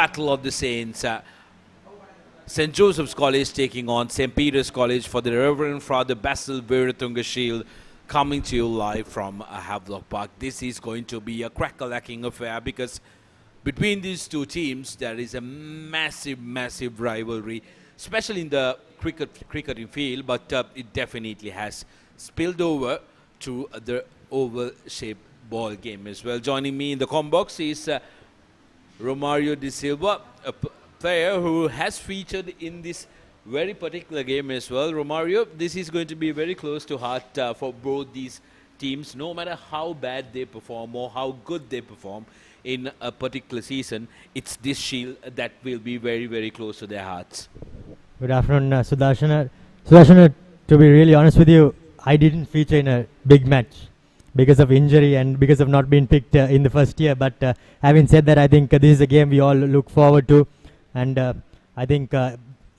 Battle of the Saints. St. Joseph's College taking on St. Peter's College for the Reverend Father Basil Wiratunga Shield, coming to you live from Havelock Park. This is going to be a crack-a-lacking affair because between these two teams there is a massive rivalry, especially in the cricketing field, but it definitely has spilled over to the oval-shaped ball game as well. Joining me in the comm box is Romario De Silva, a player who has featured in this very particular game as well. Romario, this is going to be very close to heart for both these teams. No matter how bad they perform or how good they perform in a particular season, it's this shield that will be very close to their hearts. Good afternoon, Sudarshan. Sudarshan, to be really honest with you, I didn't feature in a big match because of injury and because of not being picked in the first year. But having said that, I think this is a game we all look forward to. And I think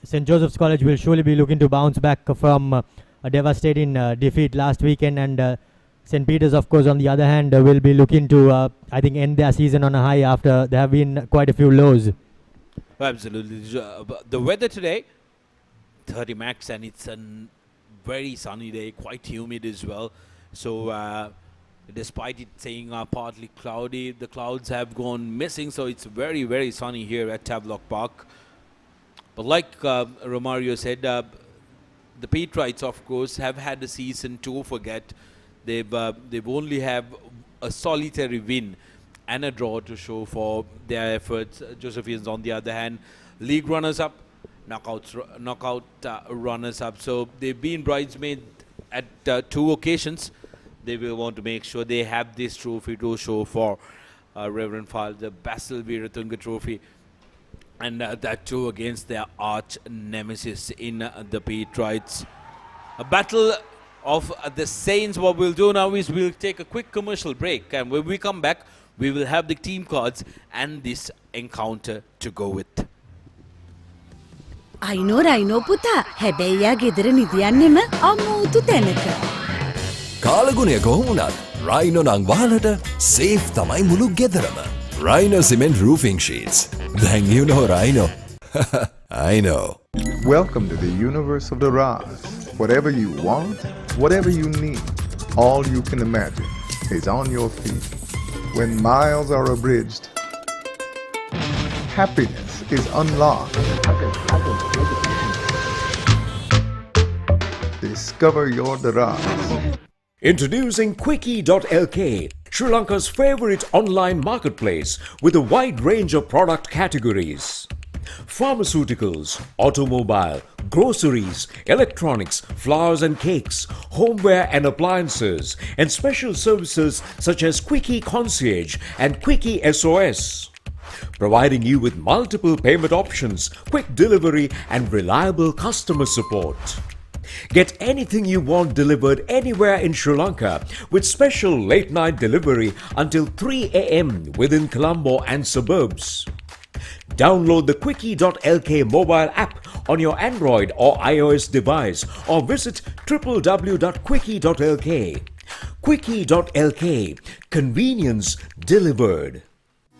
St. Joseph's College will surely be looking to bounce back from a devastating defeat last weekend. And St. Peter's, of course, on the other hand, will be looking to, I think, end their season on a high after there have been quite a few lows. Absolutely. The weather today, 30 max, and it's a very sunny day, quite humid as well. So despite it saying partly cloudy, the clouds have gone missing, so it's very sunny here at Havelock Park. But like Romario said, the Patriots, of course, have had a season to forget. They've only have a solitary win and a draw to show for their efforts. Josephians, on the other hand, league runners-up, knockout runners-up. So they've been bridesmaids at 2 occasions. They will want to make sure they have this trophy to show for Reverend Father Basil Wiratunga Trophy, and that too against their arch nemesis in the Patriots. A battle of the Saints. What we'll do now is we'll take a quick commercial break, and when we come back, we will have the team cards and this encounter to go with. I know පුතා. හැබැයි යා ගෙදර නිදියන්නෙම අමුතු තැනක. කාලගුණය කොහොමුණත් Rhino නං වහලට safe තමයි මුළු ගෙදරම. Rhino Cement Roofing Sheets. Then you know Rhino. I know. Welcome to the universe of the Raz. Whatever you want, whatever you need, all you can imagine is on your feet. When miles are abridged, happiness is unlocked. Discover your Daraz. Introducing Quickie.lk, Sri Lanka's favorite online marketplace with a wide range of product categories. Pharmaceuticals, automobile, groceries, electronics, flowers and cakes, homeware and appliances, and special services such as Quickie Concierge and Quickie SOS. Providing you with multiple payment options, quick delivery and reliable customer support. Get anything you want delivered anywhere in Sri Lanka with special late night delivery until 3 a.m. within Colombo and suburbs. Download the Quickie.lk mobile app on your Android or iOS device or visit www.quickie.lk. Quickie.lk, convenience delivered.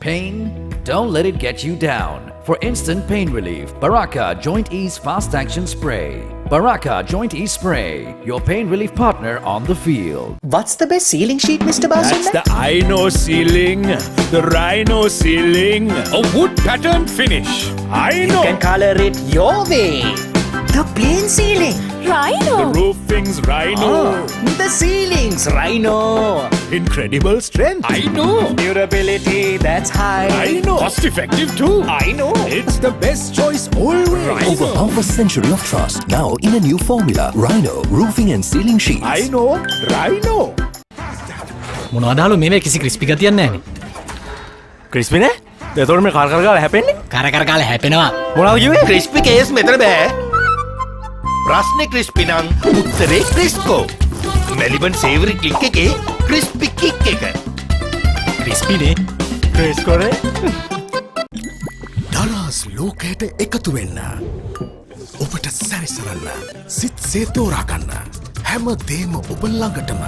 Pain? Don't let it get you down. For instant pain relief, Baraka Joint Ease Fast Action Spray. Baraka Joint Ease Spray, your pain relief partner on the field. What's the best ceiling sheet, Mr. Basil? That's the Rhino ceiling. The Rhino ceiling. A wood pattern finish. I know. You can color it your way. The plain ceiling. Rhino. The roofing's Rhino. The ceiling's Rhino. Incredible strength. I know. Durability, that's high. I know. Cost effective too. I know. It's the best choice always. Rhino. Over half a century of trust, now in a new formula. Rhino Roofing and Ceiling Sheets. I know. Rhino. මොනවදාලු මේ කිසි crispy ගතියක් නැහැනේ. Crispy නේ? එතකොට මේ කර ගාලා හැපෙන්නේ? කර කාලා හැපෙනවා. මොනවද කිව්වේ? ක්‍රිස්පි කේස් මෙතන බෑ. ප්‍රශ්නේ ක්‍රිස්පි නම් උත්තරේ ක්‍රිස්කෝ. මෙලිබන් සේවරි ක්ලික් එකේ ක්‍රිස්පි කික් එක. ක්‍රිස්පි නේ. ක්‍රිස්කෝ නේ. Daraz ලෝකයට එකතු වෙන්න. ඔබට සැරිසරන්න. සිත්සේ තෝරා ගන්න. හැම දේම ඔබ ළඟටම.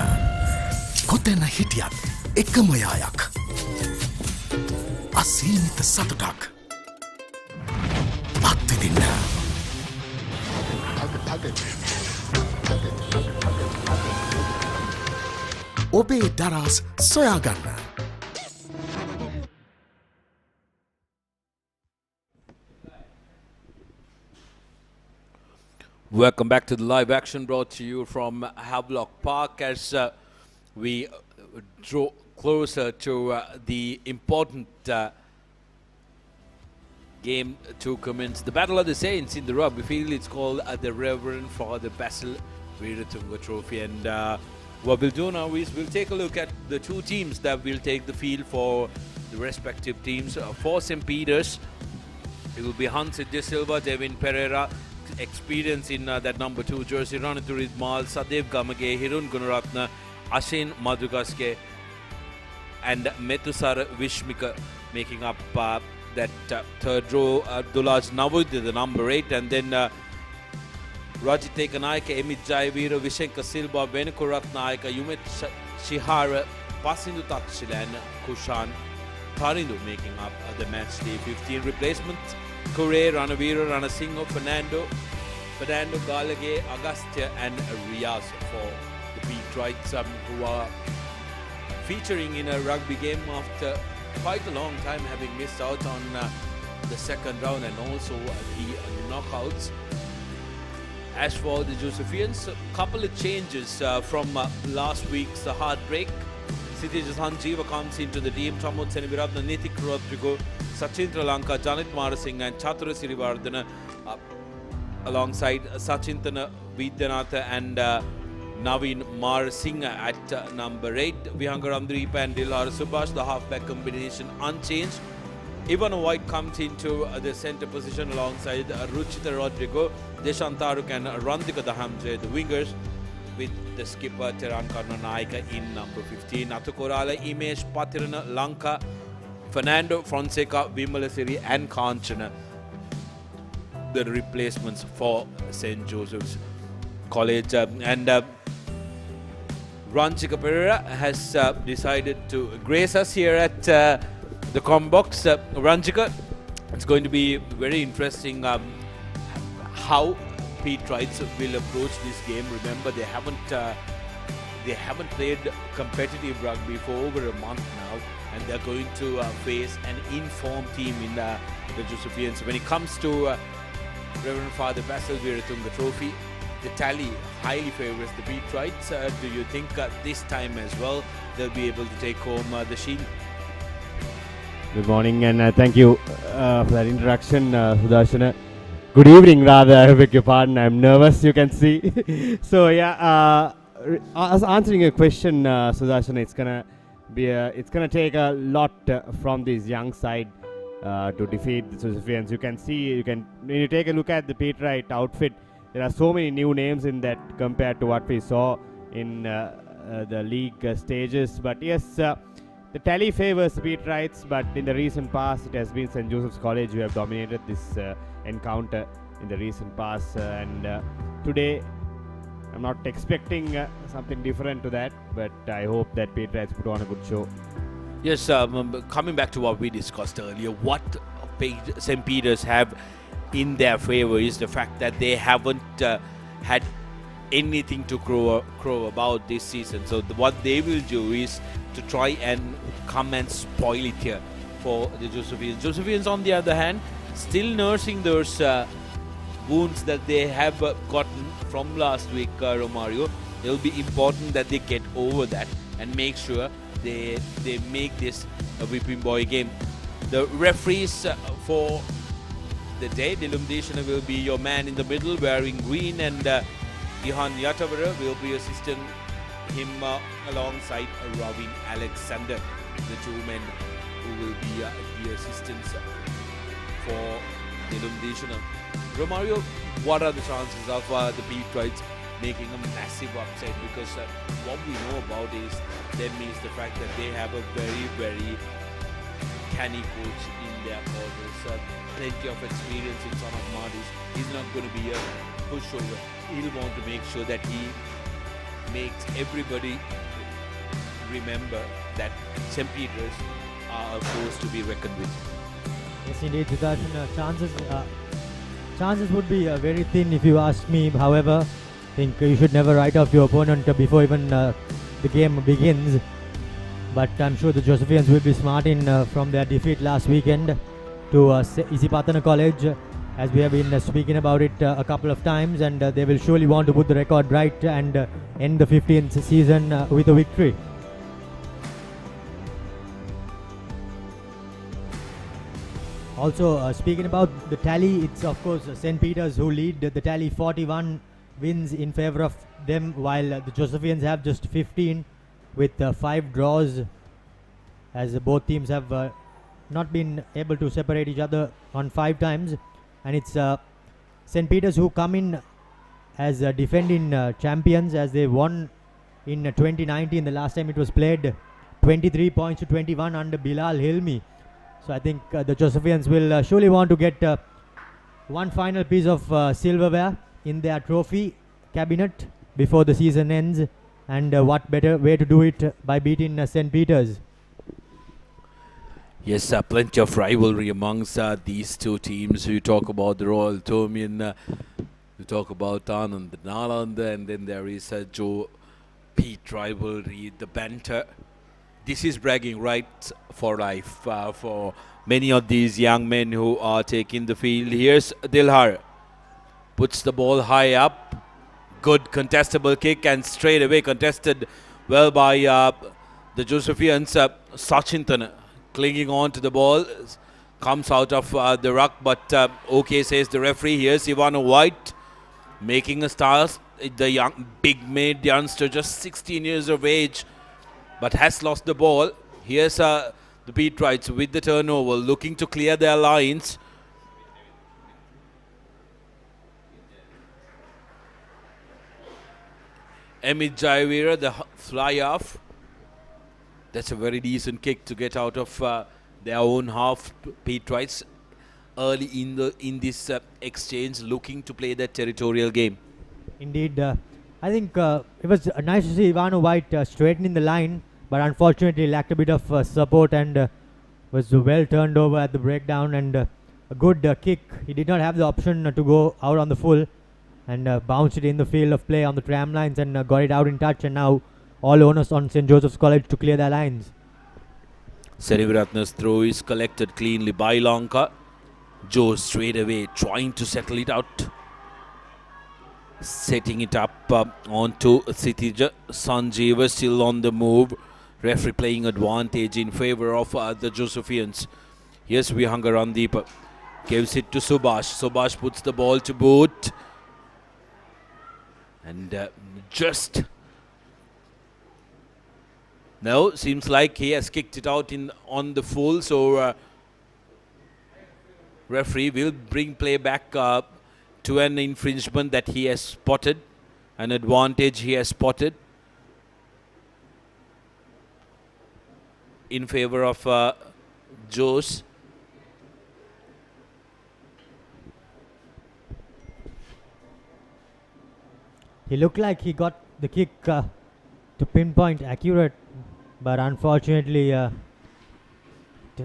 කොතැන හිටියත් එකම යායක්. අසීමිත සතුටක්. ඔබේ දරස් සොයාගන්න. Welcome back to the live action brought to you from Havelock Park as we draw closer to the important game to commence. The Battle of the Saints in the rugby field. It's called the Reverend Father Basil Wiratunga Trophy. And what we'll do now is we'll take a look at the two teams that will take the field for the respective teams. For St. Peter's, it will be Hansi De Silva, Devin Pereira, experience in that number 2 jersey, Ranaturid Mal, Sadev Gamage, Hirun Gunaratna, Ashin Madhugaske, and Metusar Vishmika making up that third row. Dulaj Navud, the number 8, and then Rajite Kanayaka, Emit Jaivira, Vishenka Silva, Venukurat Naika, Yumet Shihara, Pasindu Takshil, and Kushan Tarindu making up the match day 15 replacements. Kure, Ranavira, Ranasingho, Fernando Galage, Agastya, and Riaz for the Petrites who are featuring in a rugby game after quite a long time, having missed out on the second round and also the knockouts. As for the Josephians, a couple of changes from last week's heartbreak. Sitija Sanjeeva comes into the team. Chamod Seniviratna, Nitik Rodrigo, Sachin Lanka, Janet Marasingh, and Chatura Sirivardhana alongside Sachintana Vidyanatha and Naveen Marasingh at number 8. Vihangaramdreepa and Dilhar Subhash, the halfback combination unchanged. Ivan White comes into the centre position alongside Ruchita Rodrigo, Deshan Taruk and Randika Dahamje, the wingers, with the skipper Teran Karnanaika in number 15. Atukorala, Imesh Patirana, Lanka, Fernando Fonseca, Vimalasiri and Kanchana, the replacements for St. Joseph's College. And Ranchika Pereira has decided to grace us here at the Combox. Ranchika, it's going to be very interesting how Petrites will approach this game. Remember, they haven't played competitive rugby for over a month now, and they're going to face an informed team in the Josephians. When it comes to Reverend Father Basil Wiratunga Trophy, the tally highly favours the Petrites. Do you think this time as well they'll be able to take home the shield? Good morning, and thank you for that introduction, Sudarshana. Good evening, rather. I beg your pardon. I'm nervous, you can see. So yeah, answering your question, Sudarshana, it's gonna take a lot from this young side to defeat the Josephians. You can see, when you take a look at the Petrite outfit, there are so many new names in that compared to what we saw in the league stages. But yes, the tally favors Petrites, but in the recent past, it has been St. Joseph's College who have dominated this encounter in the recent past. And today, I'm not expecting something different to that, but I hope that Petrites put on a good show. Yes, coming back to what we discussed earlier, what St. Peter's have in their favor is the fact that they haven't had anything to crow about this season. So what they will do is to try and come and spoil it here for the Josephians. Josephians, on the other hand, still nursing those wounds that they have gotten from last week, Romario. It will be important that they get over that and make sure they make this a whipping boy game. The referees for the day, Dilum Deshana will be your man in the middle wearing green, and Ihan Yatavara will be assisting him alongside Ravin Alexander, the two men who will be the assistants for Dilum Deshana. Romario, what are the chances of the Petrites making a massive upset? Because what we know about them is the fact that they have a very, very canny coach in their quarters. Plenty of experience in Son of Madis. He's not going to be a pushover. He'll want to make sure that he makes everybody remember that St. Peter's are a force to be reckoned with. Yes, indeed, chances would be very thin if you ask me. However, I think you should never write off your opponent before even the game begins. But I'm sure the Josephians will be smart in from their defeat last weekend to Isipatana College, as we have been speaking about it a couple of times, and they will surely want to put the record right and end the 15th season with a victory. Also, speaking about the tally, it's of course St. Peter's who lead the tally, 41 wins in favor of them, while the Josephians have just 15 with 5 draws, as both teams have not been able to separate each other on 5 times. And it's St. Peter's who come in as defending champions, as they won in 2019, the last time it was played, 23 points to 21 under Bilal Hilmi. So I think the Josephians will surely want to get one final piece of silverware in their trophy cabinet before the season ends, and what better way to do it by beating St. Peter's. Yes, plenty of rivalry amongst these two teams. You talk about the Royal Tomian, you talk about Anand Nalanda, and then there is a Joe Pete rivalry, the banter. This is bragging rights for life for many of these young men who are taking the field. Here's Dilhar, puts the ball high up, good contestable kick, and straight away contested well by the Josephians. Sachintan clinging on to the ball, comes out of the ruck, but okay, says the referee. Here's Ivano White making a start, the young big-made youngster, just 16 years of age, but has lost the ball. Here's the Peterites with the turnover, looking to clear their lines. Amit Jayavira, the fly off. That's a very decent kick to get out of their own half. Peterites early in this exchange, looking to play that territorial game. Indeed, I think it was nice to see Ivano White straightening the line, but unfortunately lacked a bit of support and was well turned over at the breakdown, and a good kick. He did not have the option to go out on the full, and bounced it in the field of play on the tram lines and got it out in touch, and now all onus on St. Joseph's College to clear their lines. Seriviratna's throw is collected cleanly by Lanka. Joe straight away trying to settle it out, setting it up onto Sitija. Sanjeeva still on the move. Referee playing advantage in favor of the Josephians. Here's Vihanga Randeep, gives it to Subhash. Subhash puts the ball to boot, and just no, seems like he has kicked it out on the full, so referee will bring play back to an infringement that he has spotted, an advantage he has spotted in favor of Joes. He looked like he got the kick to pinpoint accurate, but unfortunately it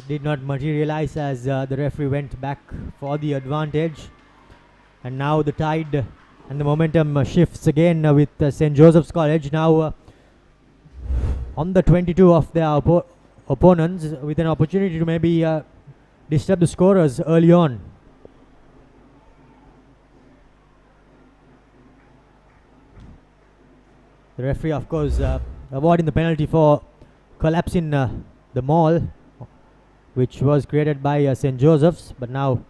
did not materialize, as the referee went back for the advantage. And now the tide and the momentum shifts again with St. Joseph's College now on the 22 of their opponents, with an opportunity to maybe disturb the scorers early on. The referee, of course, awarding the penalty for collapsing the mall, which was created by St. Joseph's, but now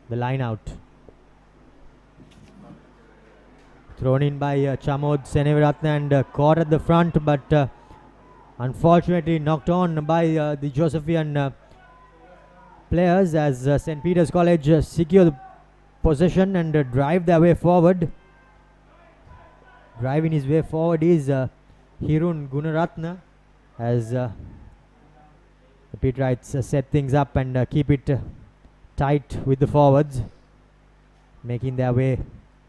the line out. Thrown in by Chamod Seneviratna and caught at the front, but unfortunately knocked on by the Josephian players, as St. Peter's College secure the possession and drive their way forward. Driving his way forward is Hirun Gunaratna, as the Peterites set things up and keep it tight with the forwards, making their way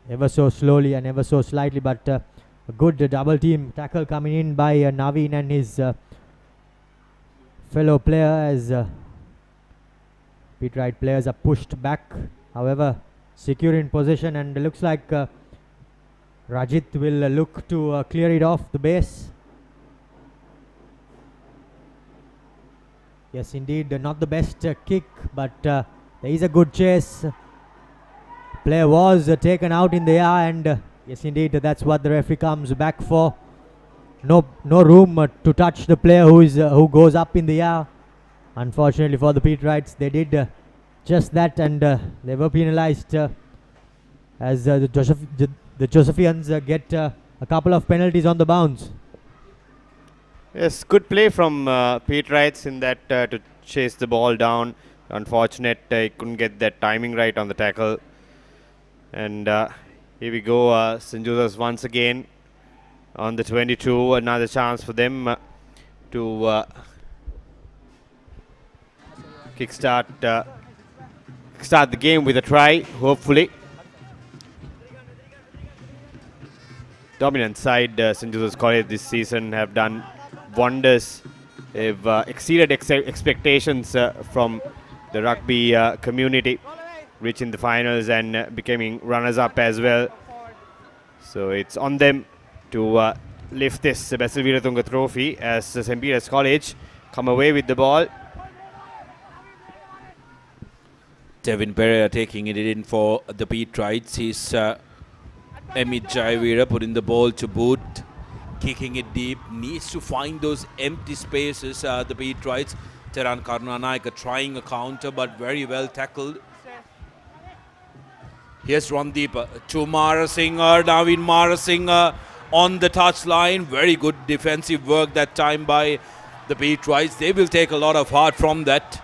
ever so slowly and ever so slightly, but a good double team tackle coming in by Naveen and his fellow player, as Peterite players are pushed back, however secure in possession, and looks like Rajit will look to clear it off the base. Yes, indeed, not the best kick, but there is a good chase. Player was taken out in the air, and yes, indeed, that's what the referee comes back for. No room to touch the player who goes up in the air. Unfortunately for the Peterites, they did just that, and they were penalised as the Josephians get a couple of penalties on the bounce. Yes, good play from Peterites in that to chase the ball down. Unfortunate, he couldn't get that timing right on the tackle. And here we go, St. Joseph's once again on the 22. Another chance for them to kickstart the game with a try, hopefully. Dominant side, St. Joseph's College this season have done wonders. They've exceeded expectations from the rugby community, reaching the finals and becoming runners-up as well. So it's on them to lift this Basil Wiratunga trophy as St. Peter's College come away with the ball. Devin Pereira taking it in for the Peterites. He's Amit Jaivira putting the ball to boot, kicking it deep, needs to find those empty spaces. The Peterites, Teran Karunanayaka trying a counter, but very well tackled. Here's Randeep to Marasinger, Naveen Marasinger on the touchline. Very good defensive work that time by the Peterites. They will take a lot of heart from that.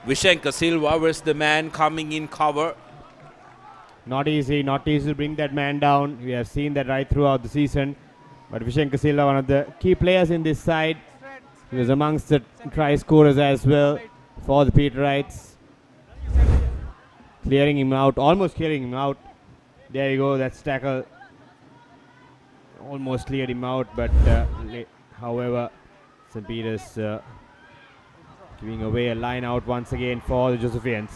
Vishenka Silva was the man coming in cover. Not easy to bring that man down. We have seen that right throughout the season. But Vishenka Silva, one of the key players in this side. He was amongst the try scorers as well for the Peterites. Clearing him out, almost clearing him out. There you go, that's tackle. Almost cleared him out, but however, St. Peter's giving away a line out once again for the Josephians.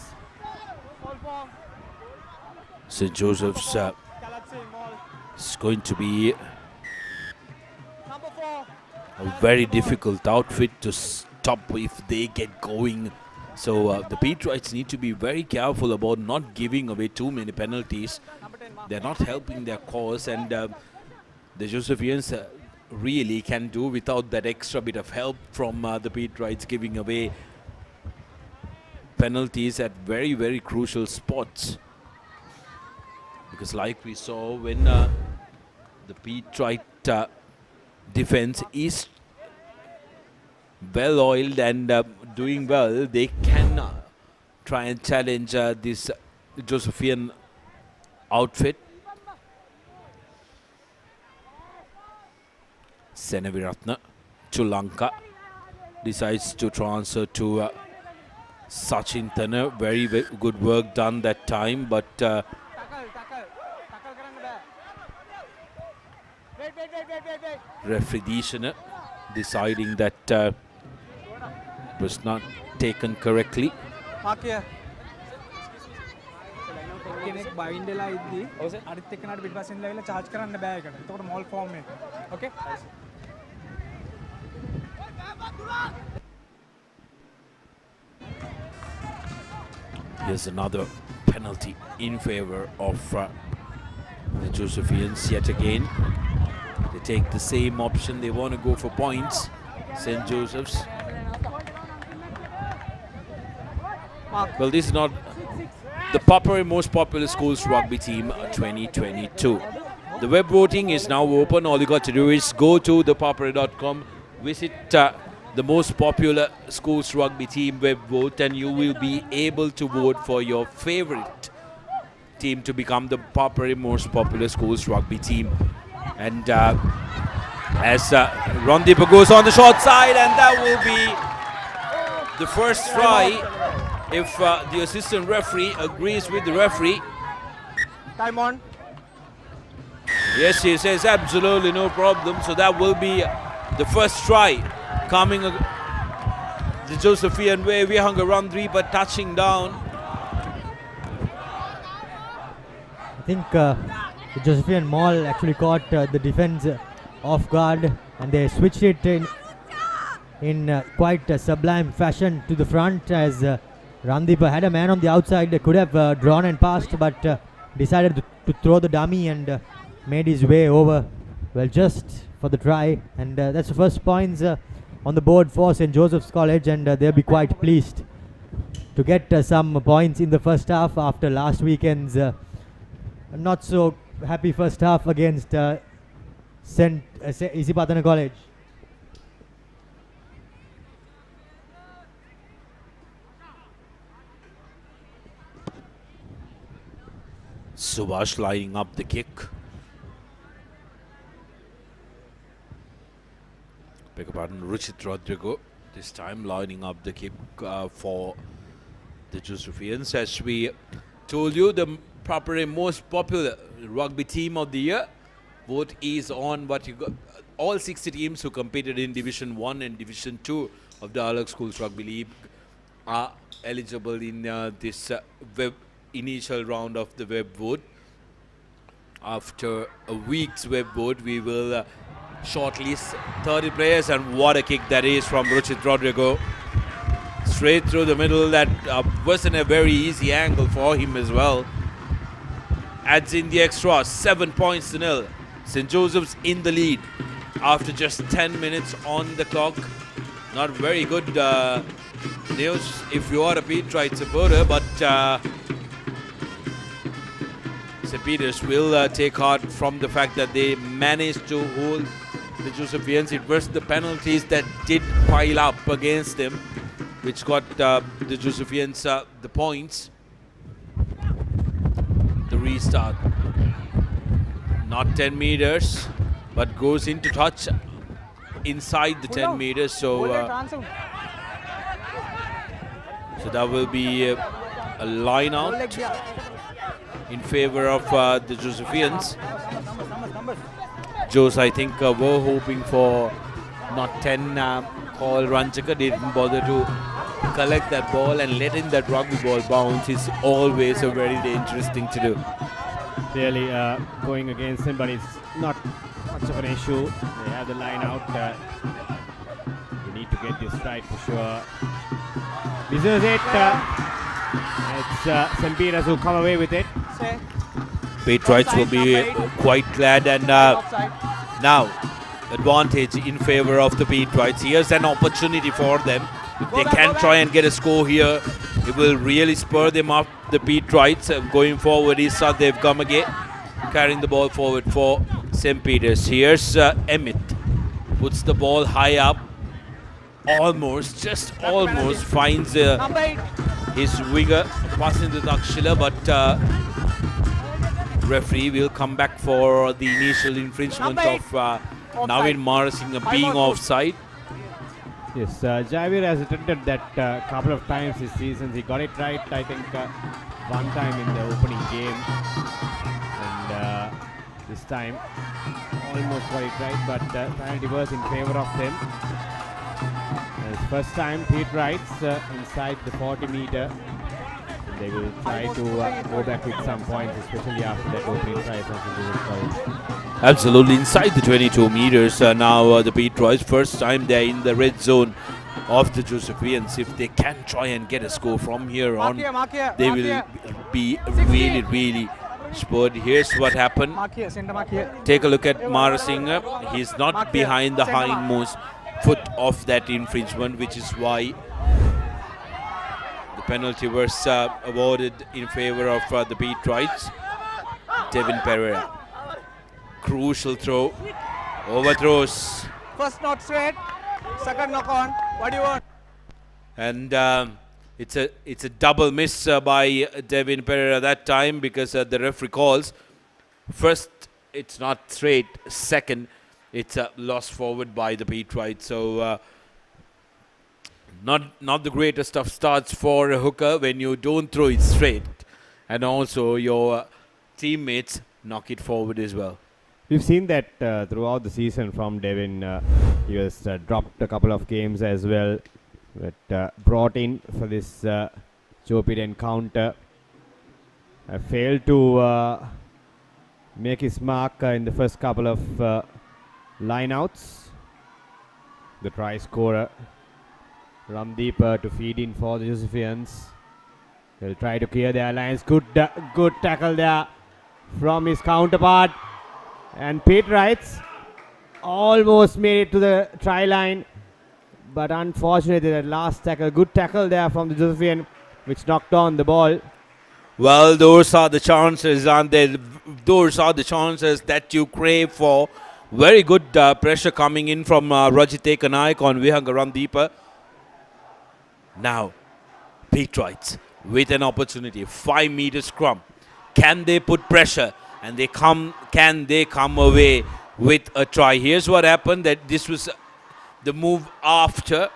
St. Joseph's is going to be a very difficult outfit to stop if they get going. So the Peterites need to be very careful about not giving away too many penalties. They're not helping their cause, and the Josephians really can do without that extra bit of help from the Peterites giving away penalties at very, very crucial spots. Because like we saw, when the Peterite defense is well oiled and doing well, they can try and challenge this Josephian outfit. Senaviratna Chulanka decides to transfer to Sachin Tana. Very good work done that time, but referee Dishana deciding that was not taken correctly. කෙනෙක් bind වෙලා ඉද්දි අනිත් එක්කනට පිටපස්සෙන් ලැවිලා charge කරන්න බෑ ඒකට. එතකොට මෝල් form එක. Okay? Here's another penalty in favor of the Josephians yet again. They take the same option. They want to go for points. St. Joseph's. Well, this is not the Papare most popular schools rugby team 2022. The web voting is now open. All you got to do is go to thepapare.com, visit the most popular schools rugby team web vote, and you will be able to vote for your favorite team to become the Papare most popular schools rugby team. And as Randeep goes on the short side, and that will be the first try if the assistant referee agrees with the referee. Time on. Yes, he says absolutely no problem. So that will be the first try coming the Josephian way. Vihanga Randeep but touching down. I think the Josephian Mall actually caught the defense off guard, and they switched it in in quite sublime fashion to the front as Randeep had a man on the outside, could have drawn and passed, but decided to throw the dummy and made his way over, well, just for the try. And that's the first points on the board for St. Joseph's College, and they'll be quite pleased to get some points in the first half after last weekend's not so happy first half against St. Isipatana College. Subhash lining up the kick. Beg your pardon, Ruchit Rodrigo this time lining up the kick for the Josephians. As we told you, the Papare most popular rugby team of the year vote is on what you got. All 60 teams who competed in Division 1 and Division 2 of the Havelock Schools Rugby League are eligible in this web initial round of the web vote. After a week's web vote, we will shortlist 30 players, and what a kick that is from Ruchit Rodrigo. Straight through the middle. That wasn't a very easy angle for him as well. Adds in the extra, 7 points to 0. St. Joseph's in the lead after just 10 minutes on the clock. Not very good news if you are a Pete Wright supporter, but St. Peter's will take heart from the fact that they managed to hold the Josephians. It was the penalties that did pile up against them, which got the Josephians the points. The restart. Not 10 meters, but goes into touch inside the 10 meters. So that will be a line out in favor of the Josephians. Joes, I think, were hoping for not 10 call run checker. They didn't bother to collect that ball, and letting that rugby ball bounce is always a very dangerous thing to do. Really going against him, but it's not much of an issue. They have the line out. We need to get this right for sure. This is it. It's St. Peter's who come away with it. Patriots will be quite glad, and now advantage in favor of the Patriots. Here's an opportunity for them. If they can try and get a score here, it will really spur them up. The Patriots going forward is Sadev Gamage carrying the ball forward for St. Peter's. Here's Emmett, puts the ball high up, just almost finds his winger passing to Dakshila, but referee will come back for the initial infringement of Navin Marasinga being offside. Yes, Javier has attempted that couple of times this season. He got it right, I think, one time in the opening game, and this time almost got it right, but penalty was in favor of them. It's first time Pete Wrights inside the 40 meter. They will try to go back with some points, especially after that opening try from Absolutely, inside the 22 meters now the Patriots. First time they're in the red zone of the Josephians. If they can try and get a score from here on, they will be really, really spurred. Here's what happened. Take a look at Marasinga. He's not behind the hindmost foot of that infringement, which is why the penalty was awarded in favor of the Patriots. Devin Pereira. Crucial throw. Overthrows. First not straight, second knock on. What do you want? And it's a double miss by Devin Pereira that time, because the referee calls. First, it's not straight. Second, it's lost forward by the Patriots. So not the greatest of starts for a hooker when you don't throw it straight, and also your teammates knock it forward as well. We've seen that throughout the season from Devin. He was dropped a couple of games as well, but brought in for this Chopid encounter. Failed to make his mark in the first couple of lineouts. the try scorer. Ramdeep to feed in for the Josephians. They'll try to clear their lines. Good tackle there from his counterpart. And Pete Wrights almost made it to the try line. But unfortunately, that last tackle, good tackle there from the Josephian, which knocked on the ball. Well, those are the chances, aren't they? Those are the chances that you crave for. Very good pressure coming in from Rajit Ekanaik on Vihanga Ramdeepa. Now, Pete Wrights with an opportunity. 5 meter scrum. Can they put pressure? And can they come away with a try? Here's what happened. That this was the move after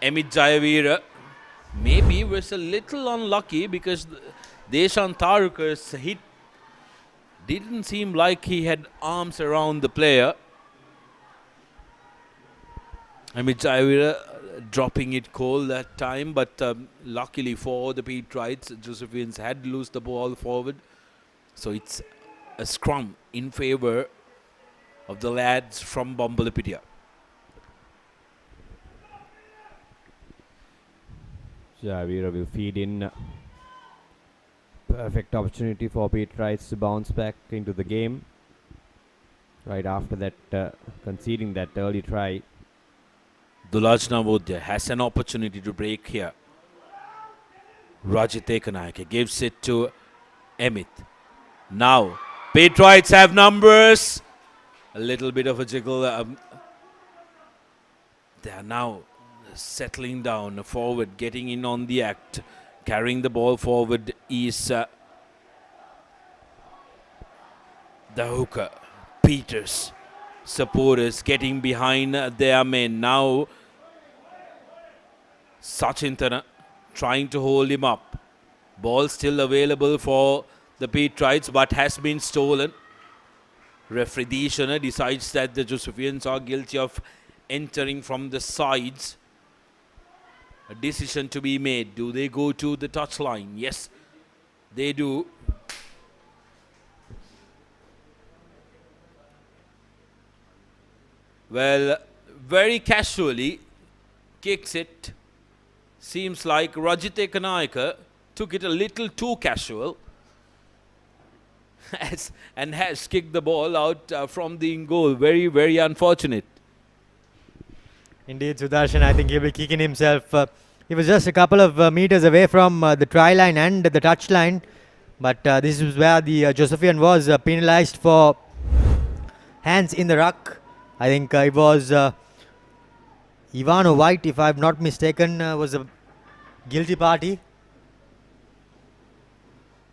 Amit Jayavira. Maybe was a little unlucky because Deshan Tarukar's hit didn't seem like he had arms around the player. Amit Jayavira dropping it cold that time, but luckily for the Pete Wrights, Josephians had lost the ball forward. So it's a scrum in favor of the lads from Bombalapidia. Javira will feed in. Perfect opportunity for Pete Wrights to bounce back into the game. Right after that, conceding that early try. Dulajna Vodya has an opportunity to break here. Rajit Ekanaike gives it to Amit. Now, Pete Wrights have numbers. A little bit of a jiggle. They are now settling down forward, getting in on the act. Carrying the ball forward is the hooker. Peters. Supporters getting behind their men. Now, Sachintana trying to hold him up. Ball still available for the Pete Wrights, but has been stolen. Referee Dishana decides that the Josephians are guilty of entering from the sides. A decision to be made. Do they go to the touchline? Yes, they do. Well, very casually kicks it. Seems like Rajit Ekanaika took it a little too casual and has kicked the ball out from the in goal. Very, very unfortunate. Indeed, Sudarshan, I think he'll be kicking himself. He was just a couple of meters away from the try line and the touch line. But this is where the Josephian was penalized for hands in the ruck. I think it was Ivano White, if I'm not mistaken, was a guilty party.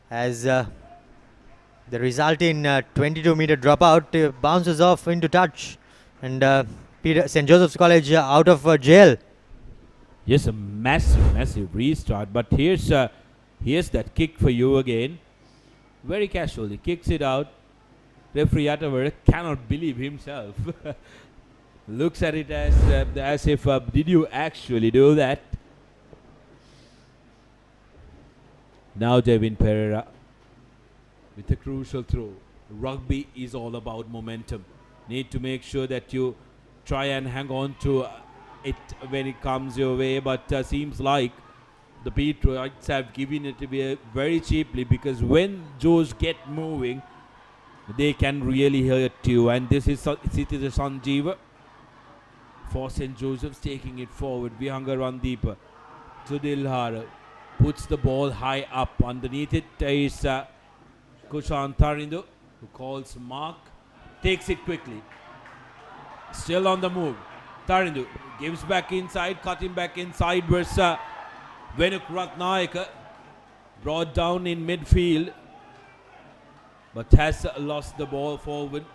As the result in 22-meter dropout bounces off into touch. And St. Joseph's College out of jail. Yes, a massive restart. But here's that kick for you again. Very casually kicks it out. Referee Atawar cannot believe himself. Looks at it as if, did you actually do that? Now Devin Pereira with a crucial throw. Rugby is all about momentum. Need to make sure that you try and hang on to it when it comes your way, but seems like the Pete Wrights have given it away very cheaply, because when Joes get moving, they can really hurt you. And this is Sitija Sanjeeva for St. Joseph's taking it forward. Vihanga Randeepa to Dilhara, puts the ball high up. Underneath it is Kushan Tarindu, who calls mark, takes it quickly. Still on the move. Tarindu gives back inside, cutting back inside versus Venuk Ratnayaka, brought down in midfield, but has lost the ball forward.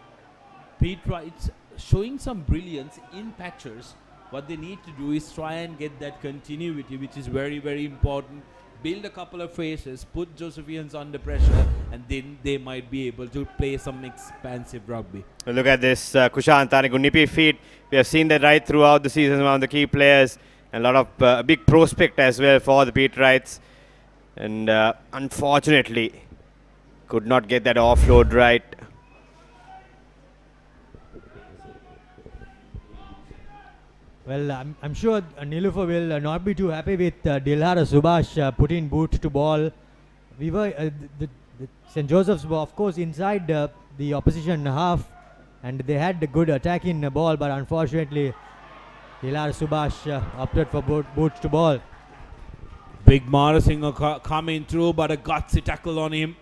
Pete Wrights showing some brilliance in patches. What they need to do is try and get that continuity, which is very, very important. Build a couple of phases, put Josephians under pressure, and then they might be able to play some expansive rugby. Look at this Kushan Taniku nippy feet. We have seen that right throughout the season, one of the key players. A lot of big prospect as well for the Pete Wrights. And unfortunately, could not get that offload right. Well, I'm sure Nilufer will not be too happy with Dilhara Subhash putting boot to ball. We were the St. Joseph's were of course inside the opposition half, and they had a good attacking ball, but unfortunately Dilhara Subhash opted for boot to ball. Big Marasinghe coming through, but a gutsy tackle on him.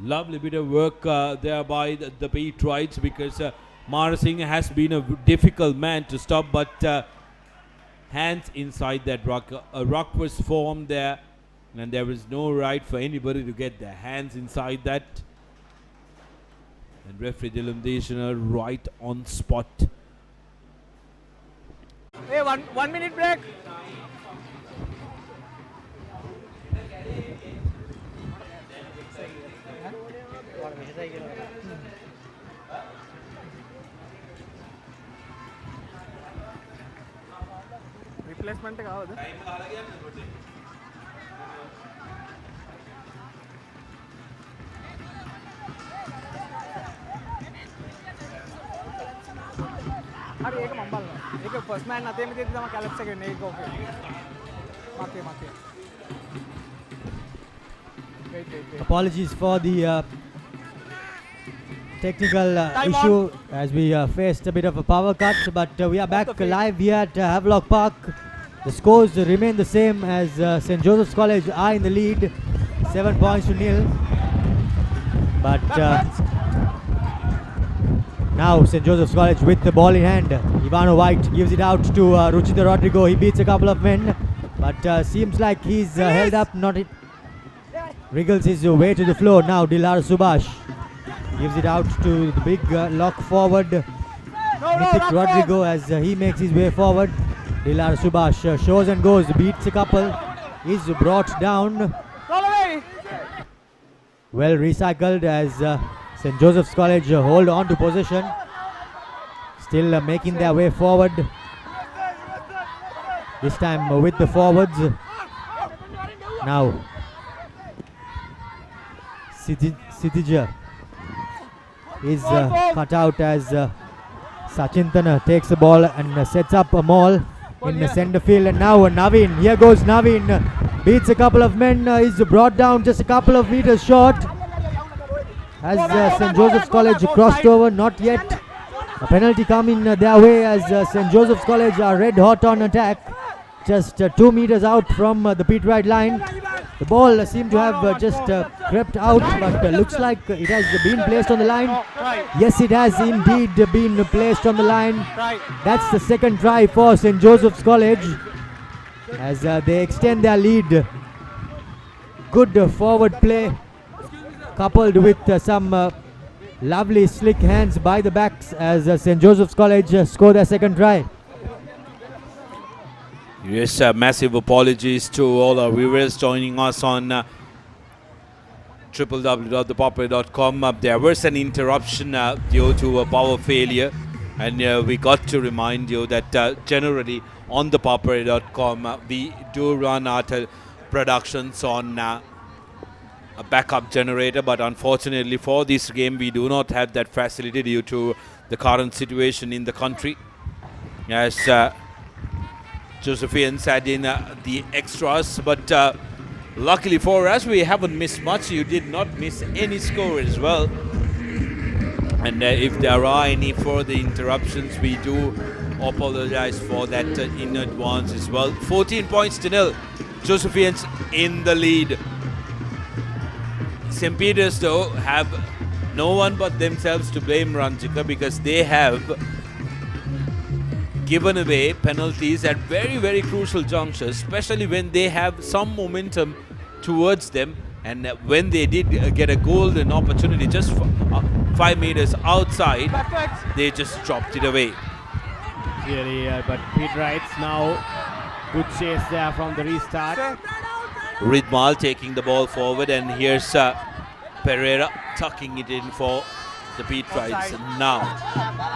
Lovely bit of work there by the beat rights, because Marasinghe has been a difficult man to stop, but hands inside that rock. A rock was formed there, and there was no right for anybody to get their hands inside that. And referee Dylan Deshana right on spot. Hey, 1 minute break. Replacement కావదు. अरे एक mumble एक first man आते में देते तमा कैलेप second एक okay माके Apologies for the technical issue as we faced a bit of a power cut, but we are back live here at Havelock Park. The scores remain the same as St. Joseph's College are in the lead, 7 points to nil. But now St. Joseph's College with the ball in hand. Ivano White gives it out to Ruchita Rodrigo. He beats a couple of men, but seems like he's held up, wriggles his way to the floor. Now Dilhara Subhash gives it out to the big lock forward Nithik Rodrigo as he makes his way forward. Dilhara Subhash shows and goes, beats a couple, is brought down. Well recycled as St. Joseph's College hold on to possession, still making their way forward, this time with the forwards. Now Sitija is cut out as Sachintana takes the ball and sets up a maul in the centre field, and now Naveen, here goes Naveen, beats a couple of men, is brought down just a couple of meters short as St. Joseph's College crossed over, not yet. A penalty coming their way as St. Joseph's College are red hot on attack, just 2 meters out from the pit right line. The ball seemed to have just crept out, but looks like it has been placed on the line. Yes, it has indeed been placed on the line. That's the second try for St. Joseph's College as they extend their lead. Good forward play coupled with some lovely slick hands by the backs as St. Joseph's College score their second try. Yes, massive apologies to all our viewers joining us on www.thepapare.com. There was an interruption due to a power failure, and we got to remind you that generally on thepapare.com we do run our productions on a backup generator, but unfortunately for this game we do not have that facility due to the current situation in the country. Yes, Josephians add in the extras, but luckily for us we haven't missed much. You did not miss any score as well, and if there are any further interruptions we do apologize for that in advance as well. 14 points to nil, Josephians in the lead. St. Peter's though have no one but themselves to blame, Ranjika, because they have given away penalties at very crucial junctures, especially when they have some momentum towards them, and when they did get a golden opportunity just 5 meters outside, they just dropped it away. Really, but Pete Wrights now, good chase there from the restart. Ridmal taking the ball forward, and here's Pereira tucking it in for the Pete Wrights. Now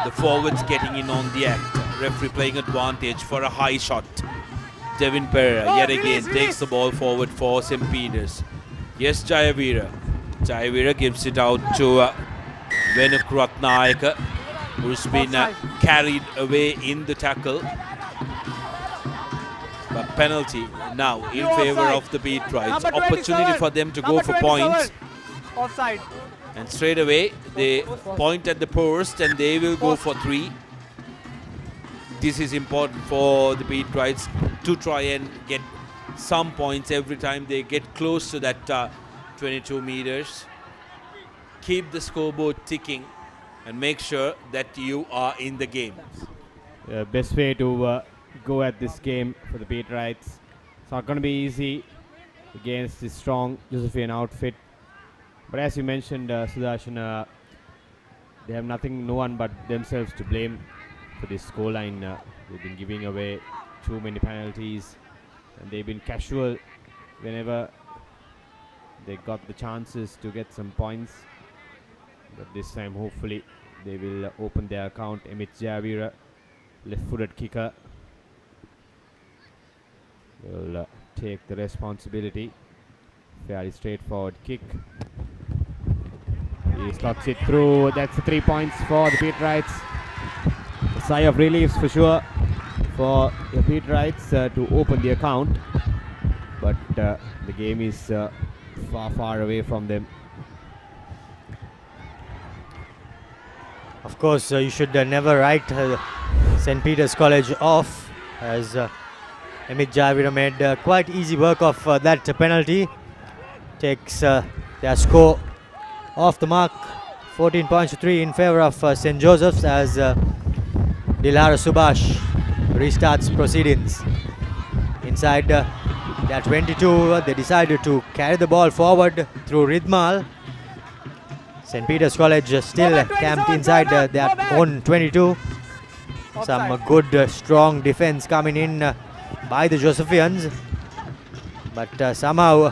the forwards getting in on the act. Referee playing advantage for a high shot. Devin Pereira yet again takes the ball forward for St. Peter's. Yes, Jayavira. Jayavira gives it out to Venuk Ratnayaka. who's been carried away in the tackle. But penalty now in favor of the Beat Rights. Opportunity for them to go for points. Offside. And straight away they point at the post and they will go for 3. This is important for the Beat Rights to try and get some points every time they get close to that 22 meters. Keep the scoreboard ticking and make sure that you are in the game. Best way to go at this game for the Beat Rights. It's not going to be easy against this strong Josephian outfit. But as you mentioned, Sudarshan, they have no one but themselves to blame for this scoreline. They've been giving away too many penalties, and they've been casual whenever they got the chances to get some points. But this time, hopefully, they will open their account. Amit Javira, left-footed kicker, will take the responsibility. Fairly straightforward kick. He slots it through. That's the 3 points for the Beat Rights. A sigh of relief for sure for the Beat Rights to open the account. But the game is far away from them. Of course, you should never write St. Peter's College off, as Amit Javira made quite easy work of that penalty. Takes their score off the mark, 14 points to 3 in favor of St. Joseph's, as Dilara Subhash restarts proceedings. Inside their 22, they decided to carry the ball forward through Ridmal. St. Peter's College still camped inside their own 22. Some good strong defense coming in by the Josephians, but somehow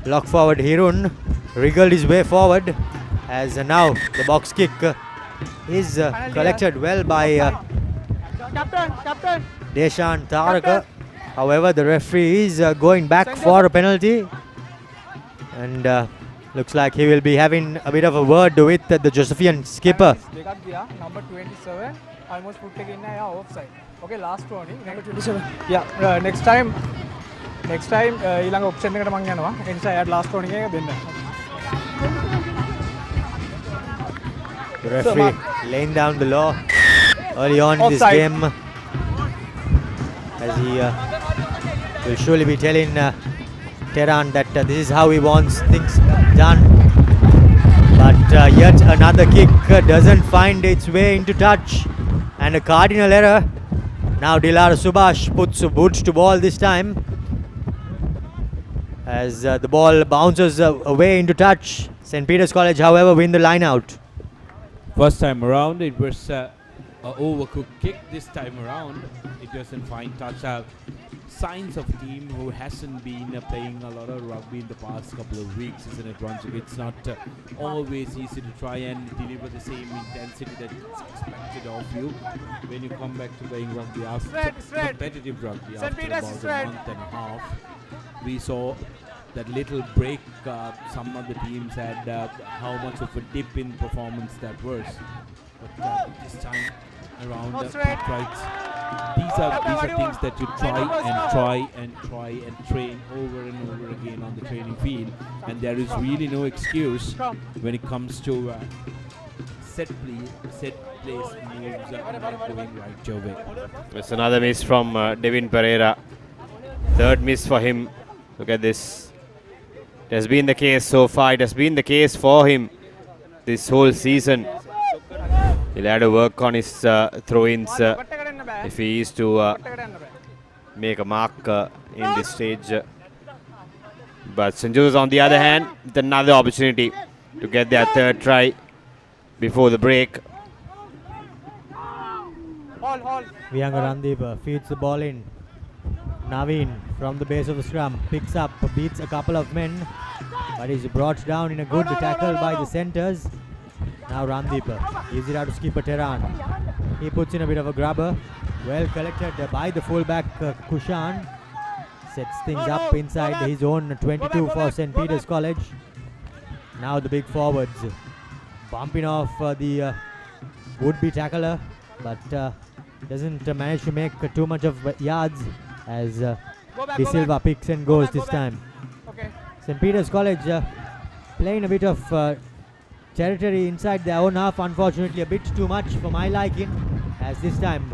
lock forward Hirun wriggled his way forward, as now the box kick is collected well by Deshan Taraka. However, the referee is going back for a penalty, and looks like he will be having a bit of a word with the Josephian skipper. Number 27 almost put in offside. Okay, last one. Number 27. Yeah, next time ilang option eකට මං යනවා. ඒ නිසා එයාට last warning එක දෙන්න. The referee laying down the law early on in this game, as he will surely be telling Tehran that this is how he wants things done. But yet another kick doesn't find its way into touch, and a cardinal error. Now Dilara Subhash puts boots to ball this time, as the ball bounces away into touch. St. Peter's College, however, win the line out. First time around it was an overcooked kick. This time around it doesn't find touch. Signs of a team who hasn't been playing a lot of rugby in the past couple of weeks, isn't it, Ranjit? It's not always easy to try and deliver the same intensity that's expected of you when you come back to playing rugby after competitive rugby after about a month and a half. We saw that little break some of the teams had, how much of a dip in performance that was. But this time around, these are things that you try and train over and over again on the training field, and there is really no excuse when it comes to set place moves not going right your way. It's another miss from Devin Pereira. Third miss for him. Look at this. It has been the case so far. It has been the case for him this whole season. He'll have to work on his throw-ins if he is to make a mark in this stage. But St. Joseph's, on the other hand, with another opportunity to get their third try before the break. Viyanga Randeep feeds the ball in. Naveen from the base of the scrum picks up, beats a couple of men, but is brought down in a good tackle by the centres. Now Randeep gives it out to skipper Tehran. He puts in a bit of a grubber. Well collected by the fullback Kushan. Sets things up inside his own 22 for St. Peter's College. Now the big forwards bumping off the would-be tackler, but doesn't manage to make too much of yards as De Silva picks and goes this time. Okay. St. Peter's College playing a bit of territory inside their own half, unfortunately a bit too much for my liking, as this time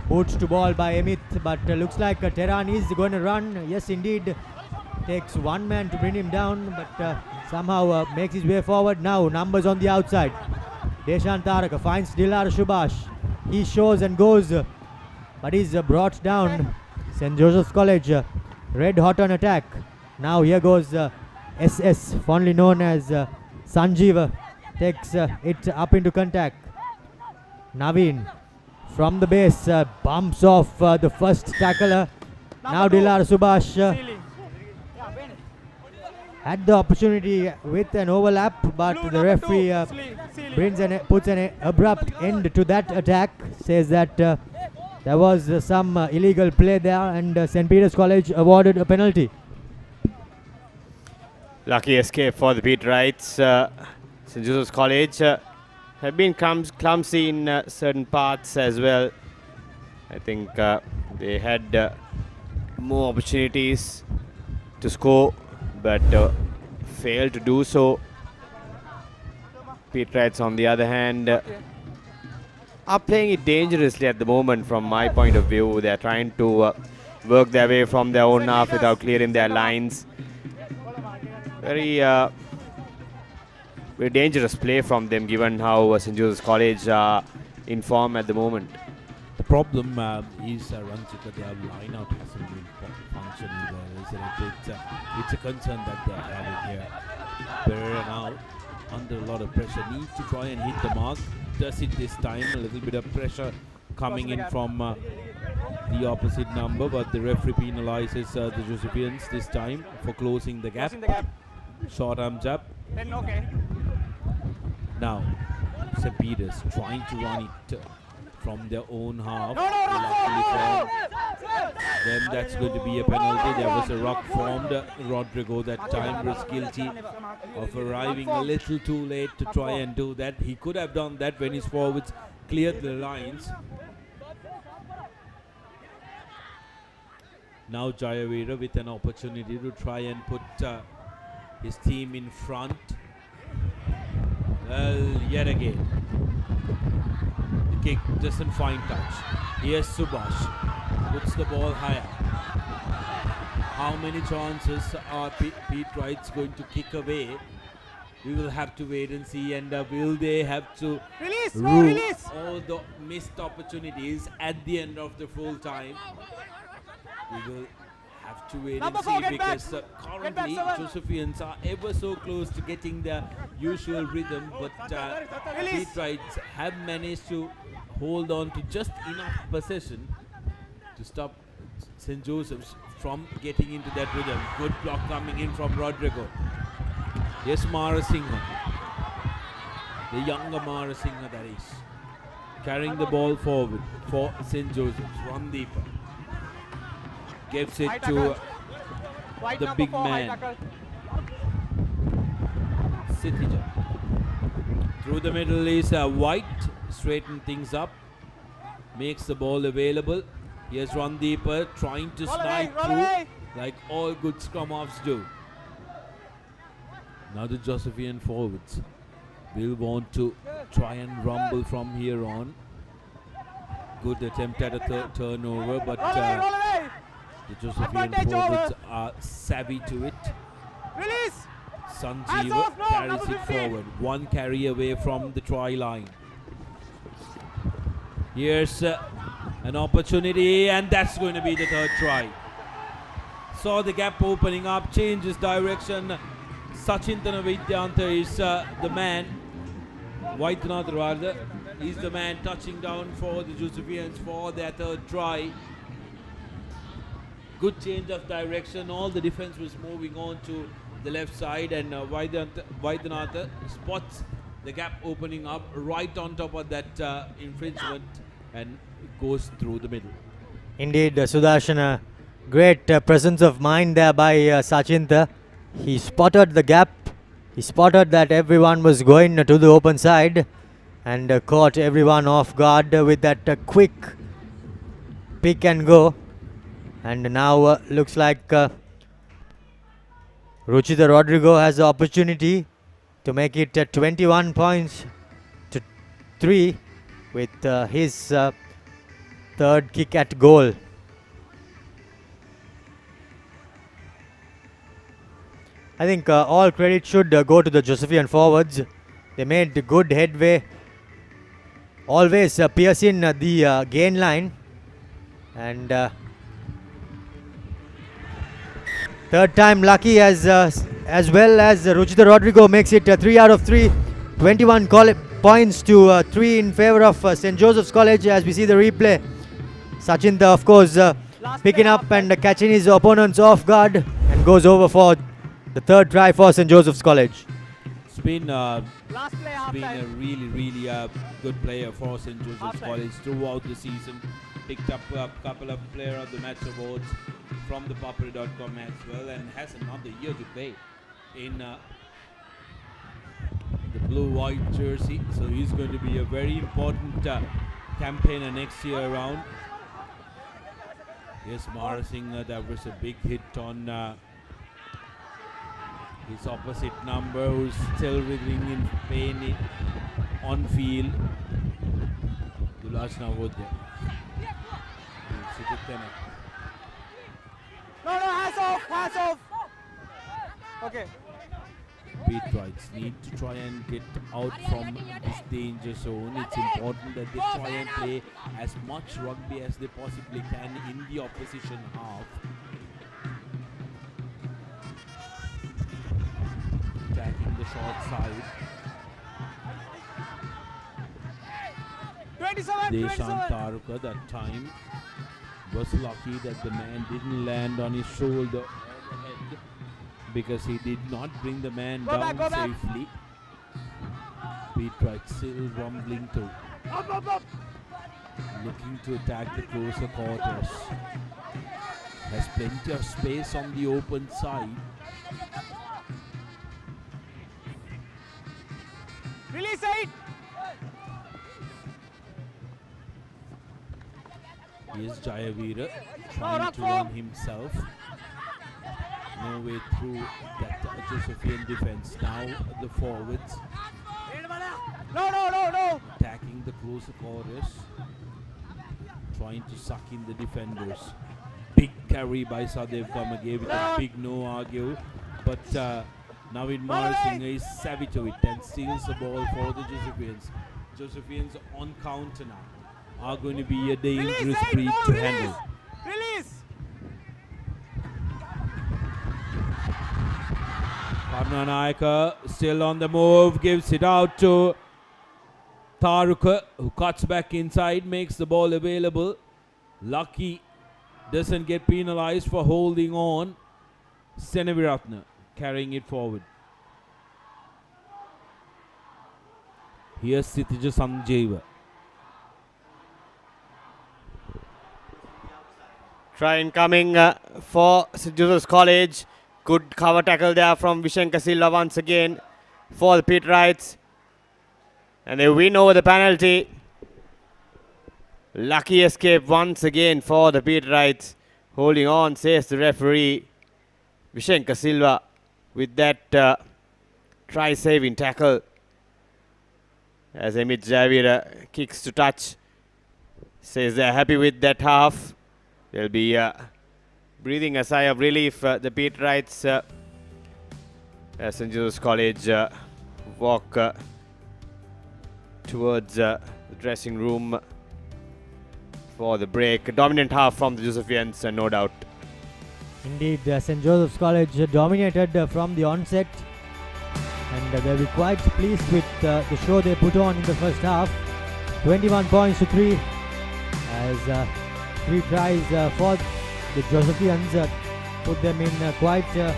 boots to ball by Emith, but looks like Tehran is going to run. Yes, indeed, takes one man to bring him down, but somehow makes his way forward. Now numbers on the outside. Deshan Taraka finds Dilar Subhash. He shows and goes, but is brought down. St. Joseph's College red hot on attack. Now here goes SS, fondly known as Sanjeev, takes it up into contact. Naveen from the base bumps off the first tackler. Now Dilar Subhash had the opportunity with an overlap, but the referee puts an abrupt end to that attack, says that there was some illegal play there, and St. Peter's College awarded a penalty. Lucky escape for the beat rights. St. Joseph's College have been clumsy in certain parts as well. I think they had more opportunities to score, but failed to do so. Pete Wrights, on the other hand, are playing it dangerously at the moment from my point of view. They are trying to work their way from their own half without clearing their lines. Very dangerous play from them, given how St. Joseph's College are in form at the moment. The problem is Ranjika, their line-out hasn't been functioning well, isn't it? It's a concern that they're having here. Pereira now under a lot of pressure, needs to try and hit the mark. Does it this time? A little bit of pressure coming in from the opposite number, but the referee penalizes the Josephians this time for closing the gap. Short arm jab. Okay. Now, St. Peter's trying to run it from their own half. Then that's going to be a penalty. There was a ruck formed. Rodrigo that time was guilty of arriving a little too late to try and do that. He could have done that when his forwards cleared the lines. Now Jayavira with an opportunity to try and put his team in front. Well, yet again, the kick doesn't find touch. Here's Subhash, puts the ball higher. How many chances are Pete Wrights going to kick away? We will have to wait and see, and will they have to rule all the missed opportunities at the end of the full time? We will have to wait and see, because currently Josephians are ever so close to getting their usual rhythm, but Pete Wrights have managed to hold on to just enough possession to stop St. Joseph's from getting into that rhythm. Good block coming in from Rodrigo. Yes, Mara Singha, the younger Mara Singha that is, carrying the ball forward for St. Joseph's. Run deeper. Gives it to the big man, Sitija. Through the middle is White, straighten things up, makes the ball available. Here's Run deeper, trying to snipe through like all good scrum offs do. Now the Josephian forwards will want to try and rumble from here on. Good attempt at a turnover, but the Josephian forwards are savvy to it. Sanjeev carries it forward. One carry away from the try line. Here's an opportunity, and that's going to be the third try. Saw the gap opening up, changes direction. Sachintana Vidyanta is the man. Vaidyanatha rather is the man touching down for the Josephians for their third try. Good change of direction. All the defense was moving on to the left side, and Vaidyanatha spots the gap opening up right on top of that infringement and goes through the middle. Indeed, Sudarshan, great presence of mind there by Sachinta. He spotted the gap. He spotted that everyone was going to the open side, and caught everyone off guard with that quick pick and go. And now looks like Ruchita Rodrigo has the opportunity to make it 21 points to 3 with his third kick at goal. I think all credit should go to the Josephian forwards. They made good headway, always piercing the gain line, and third time lucky as well as Ruchita Rodrigo makes it 3 out of 3, 21 points to 3 in favor of St. Joseph's College. As we see the replay, Sachin of course picking up and catching his opponents off guard and goes over for the third try for St. Joseph's College. It's been a really good player for St. Joseph's College throughout the season. Picked up a couple of Player of the Match awards from the Papare.com as well, and has another year to play in the blue-white jersey. So he's going to be a very important campaigner next year around. Yes, Marasinghe, that was a big hit on his opposite number, who's still writhing in pain on field. Dulashna Vodya. No, hands off. Okay. Beat rights need to try and get out from this danger zone. It's important that they try and play as much rugby as they possibly can in the opposition half. Attacking the short side. 27. Deshan Taruka that time was lucky that the man didn't land on his shoulder or the head, because he did not bring the man down safely. Pete Wright still rumbling too. Looking to attack the closer quarters. Has plenty of space on the open side. Release it. Here's Jayavira trying to run himself. No way through that Josephian defense. Now the forwards. No. Attacking the closer quarters. Trying to suck in the defenders. Big carry by Sadev Kama, gave it a big no argue. But Navin Marasinghe is savvy to it and steals the ball for the Josephians. Josephians on counter now are going to be a dangerous breed to handle. Release. Karnanayaka still on the move, gives it out to Taruka, who cuts back inside, makes the ball available. Lucky doesn't get penalized for holding on. Senaviratna carrying it forward. Here's Sitija Sanjeva. Try incoming for St. Joseph's College. Good cover tackle there from Vishenka Silva once again for the Pete Wrights. And they win over the penalty. Lucky escape once again for the Pete Wrights. Holding on, says the referee. Vishenka Silva with that try-saving tackle. As Amit Javira kicks to touch. Says they're happy with that half. They'll be breathing a sigh of relief. The Pete Wrights as St. Joseph's College walk towards the dressing room for the break. A dominant half from the Josephians, no doubt. Indeed, St. Joseph's College dominated from the onset, and they'll be quite pleased with the show they put on in the first half. 21 points to 3 as 3 tries for the Josephians put them in quite a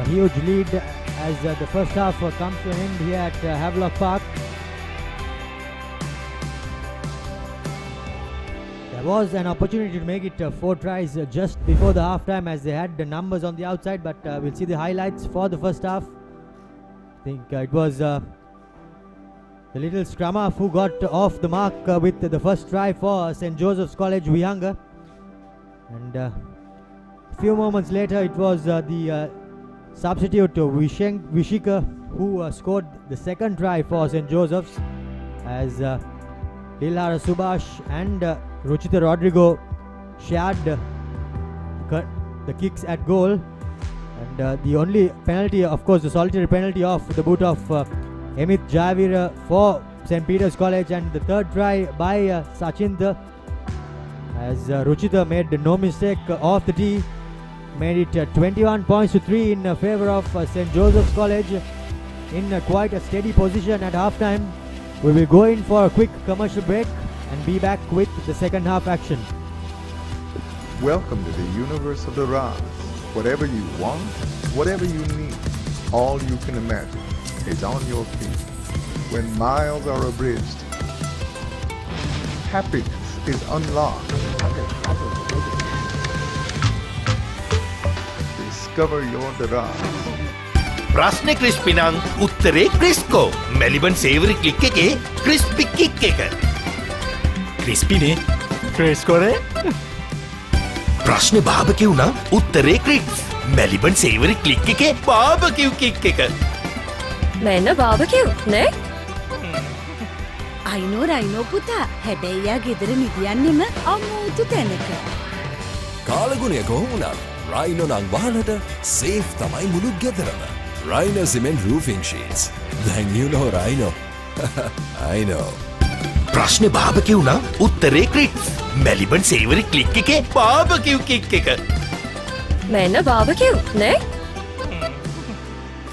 huge lead as the first half comes to an end here at Havelock Park. There was an opportunity to make it 4 tries just before the halftime, as they had the numbers on the outside, but we'll see the highlights for the first half. I think it was the little scrum-half who got off the mark with the first try for St. Joseph's College, Vihanga. And a few moments later, it was the substitute Vishika who scored the second try for St. Joseph's, as Dilhara Subhash and Ruchita Rodrigo shared the kicks at goal. And the only penalty, of course, the solitary penalty off the boot of Emith Javira for St. Peter's College, and the third try by Sachinda, as Ruchita made no mistake off the tee, made it 21 points to 3 in favor of St. Joseph's College, in quite a steady position at halftime. We will go in for a quick commercial break and be back with the second half action. Welcome to the universe of the Raz. Whatever you want, whatever you need, all you can imagine is on your feet. When miles are abridged, happiness is unlocked. Discover your Raz. ප්‍රශ්නේ crispy නම් උත්තරේ ක්‍රිස්කෝ. Maliban සේවරි click එකේ crispy kick එක. ක්‍රිස්පිනේ ක්‍රිස්කෝනේ. ප්‍රශ්නේ බාබකිව් නම් උත්තරේ ක්‍රිස්ප්. Maliban සේවරි click එකේ බාබකිව් kick එක. මෙන්න බාබකිව් නේ? අයිනෝ පුතා හැබැයි යා ගෙදර නිදියන්නෙම අමුතු තැනක. කාලගුණය කොහොමුණත් රයිනෝ නං වහලට සේෆ් තමයි මුළු ගෙදරම. Rhino Cement Roofing Sheets. Then you know Rhino. I know. ප්‍රශ්නේ බාබකිව් නම් උත්තරේ ක්‍රිස්ප්. මෙලිබන් සේවරි ක්ලික් එකේ බාබකිව් කික් එක. මෙන්න බාබකිව් නේ?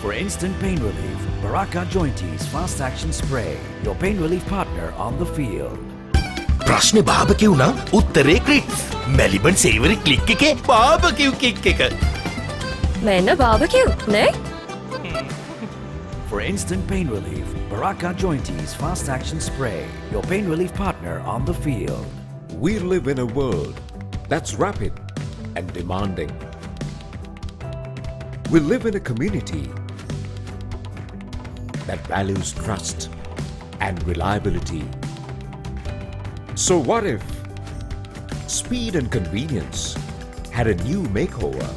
For instant pain relief, Baraka Jointies Fast Action Spray, your pain relief partner on the field. ප්‍රශ්නේ බාබකිව් නම් උත්තරේ ක්‍රිස්ප්. මෙලිබන් සේවරි ක්ලික් එකේ බාබකිව් කික් එක. මෙන්න බාබකිව් නේ? For instant pain relief, Baraka Jointies Fast Action Spray, your pain relief partner on the field. We live in a world that's rapid and demanding. We live in a community that values trust and reliability. So what if speed and convenience had a new makeover?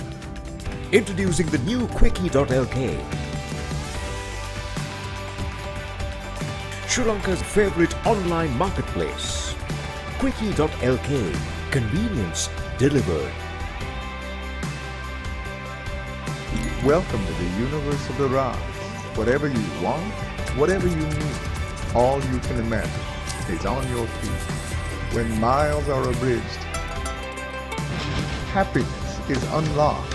Introducing the new Quickie.lk, Sri Lanka's favorite online marketplace. Quickie.lk, convenience delivered. Welcome to the universe of the Raz. Whatever you want, whatever you need, all you can imagine is on your feet. When miles are abridged, happiness is unlocked.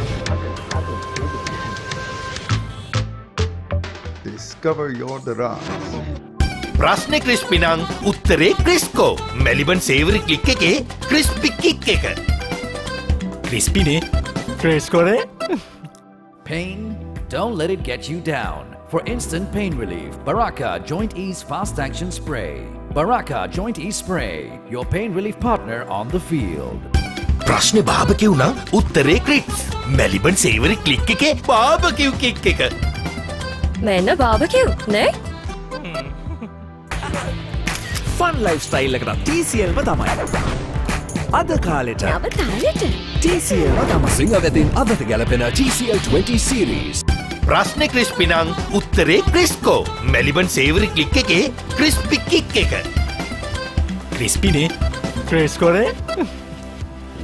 Discover your Raz. ප්‍රශ්නේ crispy නම් උත්තරේ ක්‍රිස්කෝ. Maliban සේවරි click එකේ crispy kick එක. ක්‍රිස්පිනේ ක්‍රිස්කෝනේ. Pain? Don't let it get you down. For instant pain relief, Baraka Joint Ease Fast Action Spray. Baraka Joint Ease Spray, your pain relief partner on the field. ප්‍රශ්නේ බාබකිව් නම් උත්තරේ ක්‍රිස්ප්. Maliban සේවරි click එකේ බාබකිව් kick එක. මෙන්න බාබකිව් නේ? Fun lifestyle එකට TCLම තමයි. අද කාලෙට නව තාලෙට TCLම තමයි. සිංහවැතින් අදට ගැලපෙන TCL 20 series. ප්‍රශ්නේ ක්‍රිස්පි නම් උත්තරේ ක්‍රිස්කෝ. මෙලිබන් සේවරි ක්ලික් එකේ ක්‍රිස්පි කික් එක. ක්‍රිස්පිනේ ක්‍රිස්කෝනේ.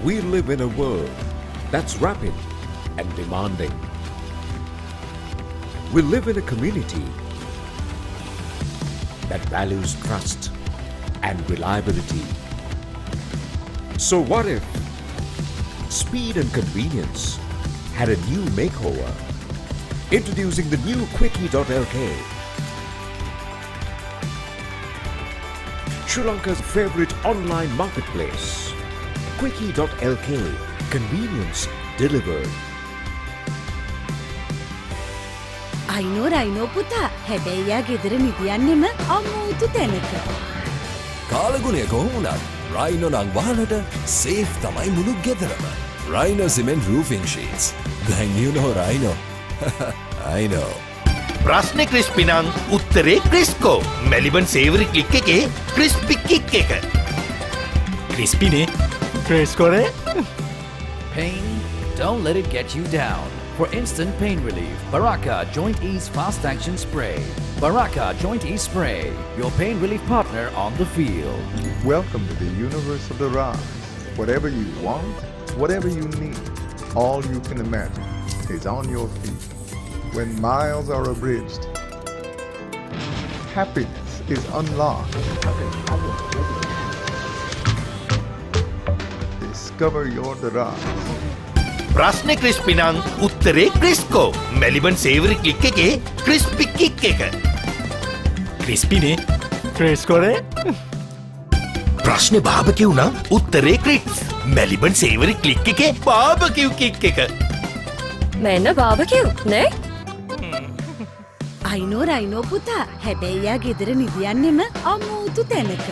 We live in a world that's rapid and demanding. We live in a community that values trust and reliability. So what if speed and convenience had a new makeover? Introducing the new Quickie.lk, Sri Lanka's favorite online marketplace. Quickie.lk, convenience delivered. අයිනෝ පුතා හැබැයි යා ගෙදර නිදියන්නෙම අමුතු තැනක. කාලගුණය කොහොමුණත් Rhino නං වහලට safe තමයි මුළු ගෙදරම. Rhino Cement Roofing Sheets. Then you know Rhino. I know. ප්‍රශ්නේ ක්‍රිස්පි නම් උත්තරේ ක්‍රිස්කෝ. මෙලිබන් සේවරි ක්ලික් එකේ ක්‍රිස්පි කික් එක. ක්‍රිස්පිනේ ක්‍රිස්කෝනේ. Pain, don't let it get you down. For instant pain relief, Baraka Joint Ease Fast Action Spray. Baraka Joint Ease Spray, your pain relief partner on the field. Welcome to the universe of the Rise. Whatever you want, whatever you need, all you can imagine is on your feet. When miles are abridged, happiness is unlocked. Discover your Rise. ප්‍රශ්නේ crispy නම් උත්තරේ ක්‍රිස්කෝ. Maliban සේවරි click එකේ crispy kick එක. ක්‍රිස්පිනේ ක්‍රිස්කෝනේ. ප්‍රශ්නේ බාබකිව් නම් උත්තරේ Chris. Maliban සේවරි click එකේ බාබකිව් kick එක. මෙන්න බාබකිව් නේ? අයිනෝ රයිනෝ පුතා හැබැයි යා ගෙදර නිදියන්නෙම අමුතු තැනක.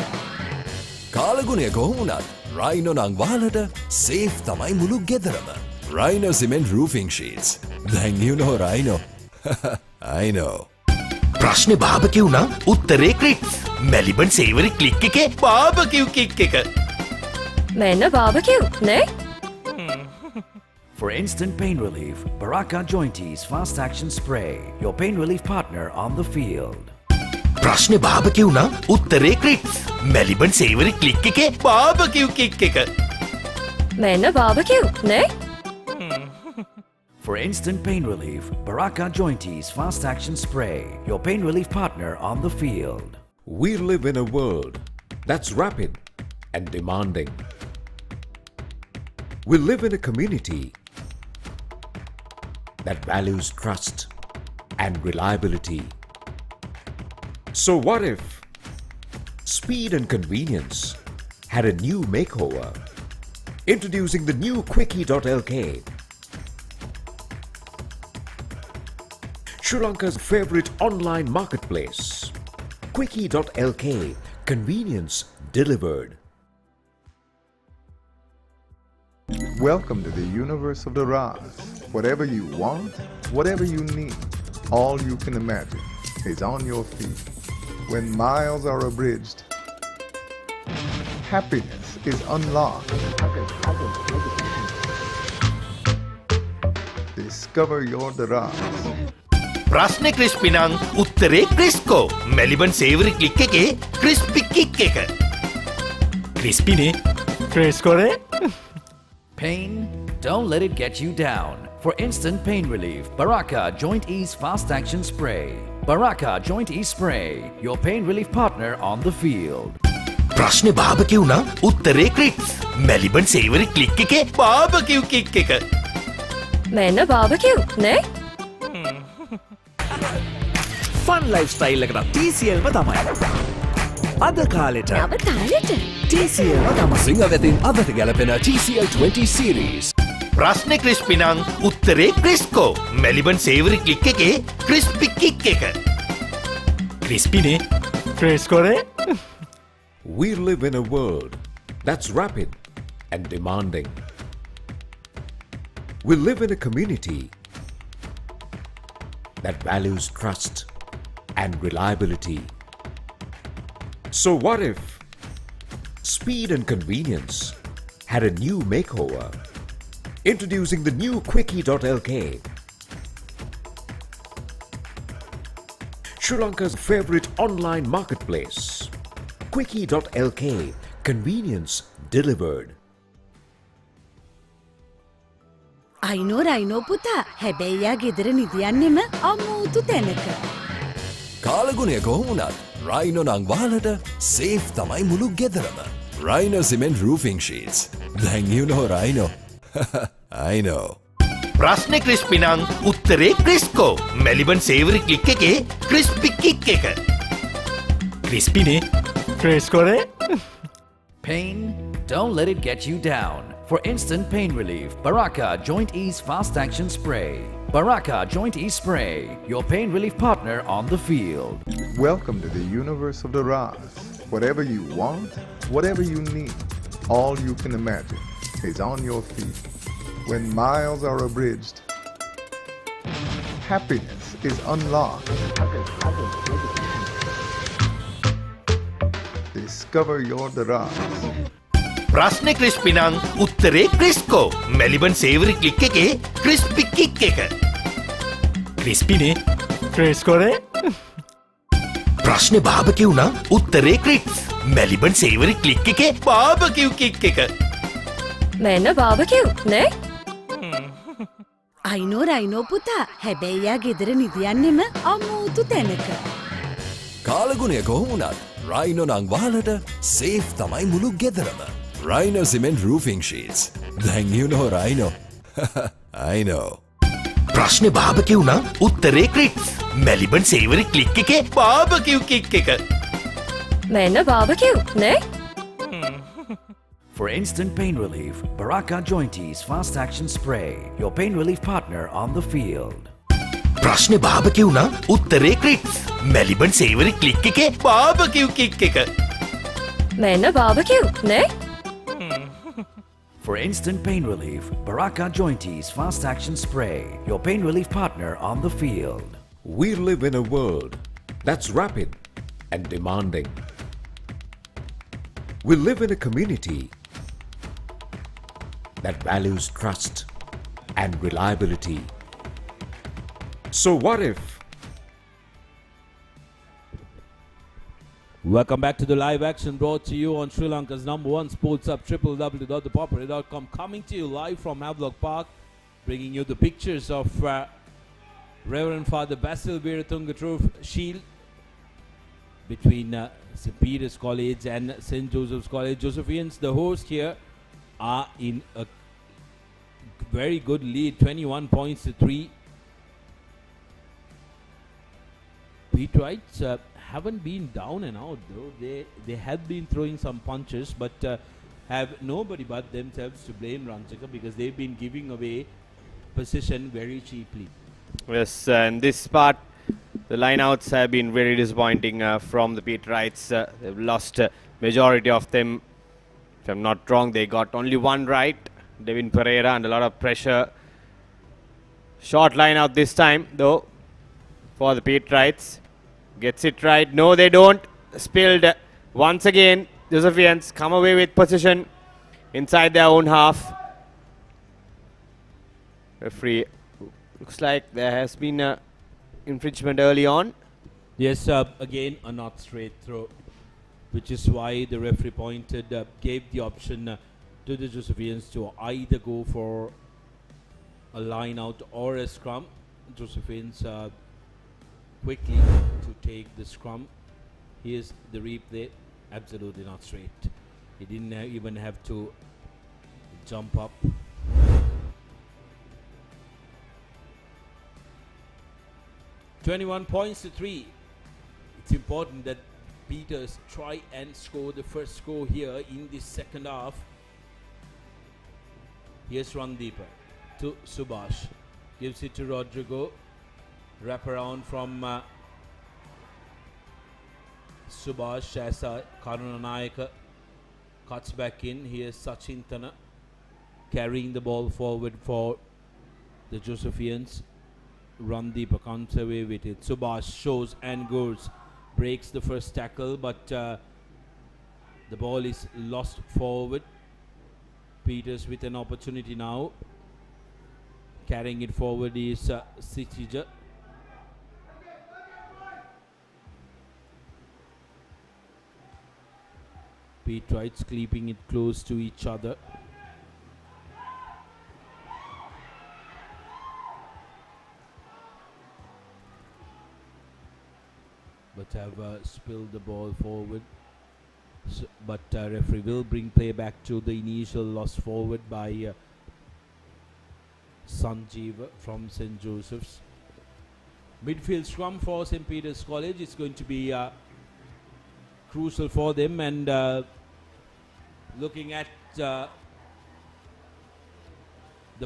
කාලගුණය කොහොමුණත් රයිනෝ නං වාලට සේෆ් තමයි මුළු ගෙදරම. Rhino Cement Roofing Sheets. Then you know Rhino. I know. ප්‍රශ්නේ බාබකිව් නම් උත්තරේ ක්‍රිස්. මෙලිබන් සේවරි ක්ලික් එකේ බාබකිව් කික් එක. මෙන්න බාබකිව් නේ? For instant pain relief, Baraka Joint Ease Fast Action Spray, your pain relief partner on the field. ප්‍රශ්නේ බාබකිව් නම් උත්තරේ ක්‍රිස්. මෙලිබන් සේවරි ක්ලික් එකේ බාබකිව් කික් එක. මෙන්න බාබකිව් නේ? For instant pain relief, Baraka Joint Ease Fast Action Spray, your pain relief partner on the field. We live in a world that's rapid and demanding. We live in a community that values trust and reliability. So what if speed and convenience had a new makeover? Introducing the new Quickie.lk, Sri Lanka's favorite online marketplace. Quickie.lk, convenience delivered. Welcome to the universe of the Rise. Whatever you want, whatever you need, all you can imagine is on your feet. When miles are abridged, happiness is unlocked. Discover your Rise. ප්‍රශ්නේ crispy නම් උත්තරේ ක්‍රිස්කෝ. Maliban සේවරි click එකේ crispy kick එක. ක්‍රිස්පිනේ ක්‍රිස්කෝනේ. Pain, don't let it get you down. For instant pain relief, Baraka Joint Ease Fast Action Spray. Baraka Joint Ease Spray, your pain relief partner on the field. ප්‍රශ්නේ බාබකිව් නම් උත්තරේ Chris. Maliban සේවරි click එකේ බාබකිව් kick එක. මෙන්න බාබකිව් නේ? Fun lifestyle එකට TCL ම තමයි. අද කාලෙට නව තාලෙට TCL ම තමයි. සිංහ වෙතින් අදට ගැලපෙන TCL 20 series. ප්‍රශ්නේ ක්‍රිස්පි නම් උත්තරේ ක්‍රිස්කෝ. මෙලිබන් සේවරි ක්ලික් එකේ ක්‍රිස්පි කික් එක. ක්‍රිස්පිනේ ක්‍රිස්කෝනේ. We live in a world that's rapid and demanding. We live in a community that values trust and reliability. So what if speed and convenience had a new makeover? Introducing the new Quickie.lk, Sri Lanka's favorite online marketplace. Quickie.lk, convenience delivered. අයිනෝ රයිනෝ පුතා හැබැයි යා ගෙදර නිදියන්නෙම අමුතු තැනක. කාලගුණය කොහොමුණත් Rhino නං වාලට safe තමයි මුළු ගෙදරම. Rhino Cement Roofing Sheets. Then you know Rhino. I know. ප්‍රශ්නේ ක්‍රිස්පි නම් උත්තරේ ක්‍රිස්කෝ. මෙලිබන් සේවරි ක්ලික් එකේ ක්‍රිස්පි කික් එක. ක්‍රිස්පිනේ ක්‍රිස්කෝනේ. Pain, don't let it get you down. For instant pain relief, Baraka Joint Ease Fast Action Spray. Baraka Joint Ease Spray, your pain relief partner on the field. Welcome to the universe of the Rise. Whatever you want, whatever you need, all you can imagine is on your feet. When miles are abridged, happiness is unlocked. Discover your Daraj. ප්‍රශ්නේ crispy නම් උත්තරේ ක්‍රිස්කෝ. Maliban සේවරි click එකේ crispy kick එක. ක්‍රිස්පිනේ ක්‍රිස්කෝනේ. ප්‍රශ්නේ බාබකිව් නම් උත්තරේ ක්‍රිස්ප්. Maliban සේවරි click එකේ බාබකිව් kick එක. මෙන්න බාබකිව් නේ? අයිනෝ රයිනෝ පුතා හැබැයි යා ගෙදර නිදියන්නෙම අමූතු තැනක. කාලගුණය කොහොමුණත් රයිනෝ නං වාලට සේෆ් තමයි මුළු ගෙදරම. Rhino Cement Roofing Sheets. Then you know Rhino. I know. ප්‍රශ්නේ බාබකිව් නම් උත්තරේ ක්‍රිස්ප්. මෙලිබන් සේවරි ක්ලික් එකේ බාබකිව් කික් එක. මෙන්න බාබකිව් නේ? For instant pain relief, Baraka Jointies Fast Action Spray, your pain relief partner on the field. ප්‍රශ්නේ බාබකිව් නම් උත්තරේ ක්‍රිස්ප්. මෙලිබන් සේවරි ක්ලික් එකේ බාබකිව් කික් එක. මෙන්න බාබකිව් නේ? For instant pain relief, Baraka Jointies Fast Action Spray, your pain relief partner on the field. We live in a world that's rapid and demanding. We live in a community that values trust and reliability. So what if Welcome back to the live action brought to you on Sri Lanka's #1 sports hub, www.thepapare.com. Coming to you live from Havelock Park, bringing you the pictures of Reverend Father Basil Wiratunga Shield between St. Peter's College and St. Joseph's College. Josephians, the host here, are in a very good lead, 21 points to 3. Peterites haven't been down and out though. They have been throwing some punches, but have nobody but themselves to blame, Ranchika, because they've been giving away position very cheaply. Yes, and this part, the lineouts have been very disappointing from the Peterites. They've lost majority of them. If I'm not wrong, they got only one right. Devin Pereira and a lot of pressure. Short lineout this time though for the Peterites. Gets it right. No, they don't. Spilled once again. Josephians come away with position inside their own half. Referee, looks like there has been a infringement early on. Yes, again a not straight throw, which is why the referee gave the option to the Josephians to either go for a line out or a scrum. Josephians quickly to take the scrum. Here's the replay. Absolutely not straight. He didn't even have to jump up. (21 points to 3). It's important that Peters try and score the first score here in this second half. Here's Randeepa to Subhash. Gives it to Rodrigo. Wrap around from Subhash as Karunanayaka cuts back in. Here's Sachintana carrying the ball forward for the Josephians. Randeepa comes away with it. Subhash shows and goes. Breaks the first tackle, but the ball is lost forward. Peters with an opportunity now. Carrying it forward is Sichija. Peterites keeping it close to each other. But have spilled the ball forward. But referee will bring play back to the initial loss forward by Sanjeev from St. Joseph's. Midfield scrum for St. Peter's College is going to be crucial for them, and looking at the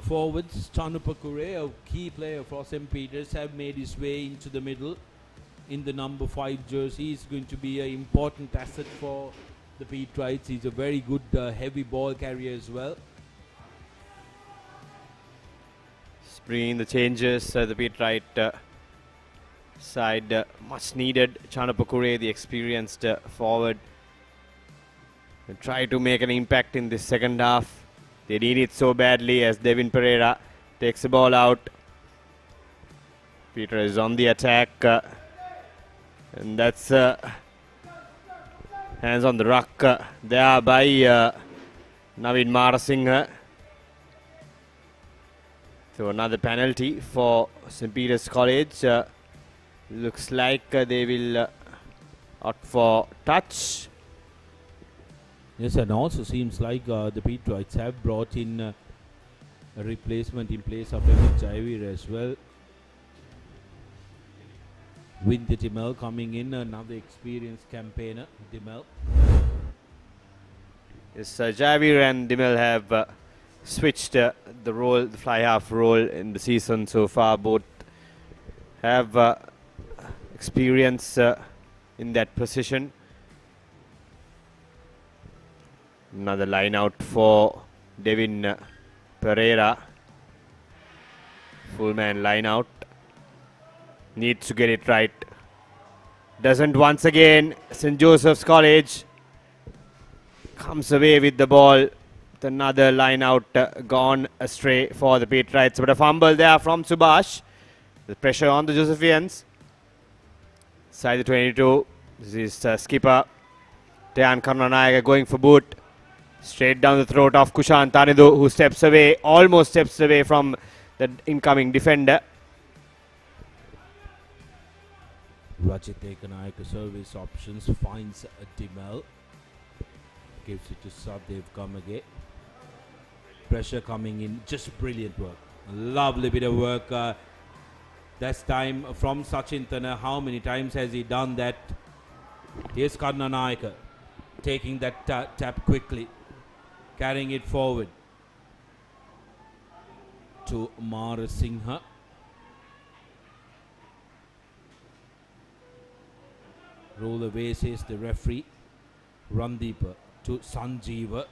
forwards, Chanupa Kure, a key player for St. Peter's, have made his way into the middle in the number 5 jersey. He's going to be an important asset for the Peterites. He's a very good heavy ball carrier as well. Just bringing the changes. The beat right side much needed. Chanupakure, the experienced forward, and try to make an impact in this second half. They need it so badly as Devin Pereira takes the ball out. Peter is on the attack, and that's hands on the ruck there by Naveen Marasinghe. So another penalty for St. Peter's College. Looks like they will opt for touch. Yes, and also seems like the Petrites have brought in a replacement in place of Emil Jaivir as well. With the Dimel coming in, another experienced campaigner, Dimel. Yes, Jaivir and Dimel have switched the role, the fly half role in the season so far. Both have experience in that position. Another line out for Devin Pereira. Full man line out. Needs to get it right. Doesn't once again. St. Joseph's College comes away with the ball. With another line out gone astray for the Petrites. But a fumble there from Subhash. The pressure on the Josephians. Side the 22. This is skipper Tayan Karunanayaka going for boot. Straight down the throat of Kushan Tanidu, who steps away, almost steps away from the incoming defender. Rajit Ekanayaka service options, finds Dimel. Gives it to Sadev Kamage. Pressure coming in, just brilliant work. A lovely bit of work. That's time from Sachin Tana. How many times has he done that? Here's Karunanayaka taking that tap quickly. Carrying it forward to Marasinghe. Roll away, says the referee. Randeep to Sanjeeva.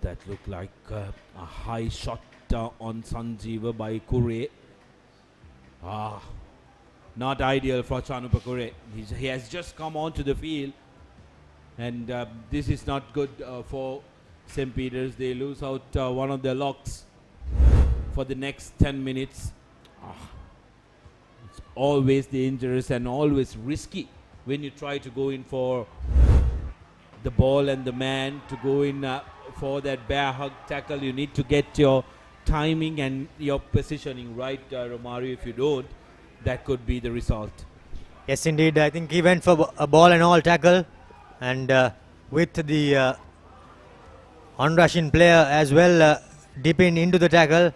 That looked like a high shot on Sanjeeva by Kure. Not ideal for Chanupakure. He has just come onto the field. And this is not good for St. Peter's. They lose out one of their locks for the next 10 minutes. It's always dangerous and always risky when you try to go in for the ball and the man, to go in for that bear hug tackle. You need to get your timing and your positioning right, Romario. If you don't, that could be the result. Yes, indeed. I think he went for a ball and all tackle. And with the on-rushing player as well dipping into the tackle,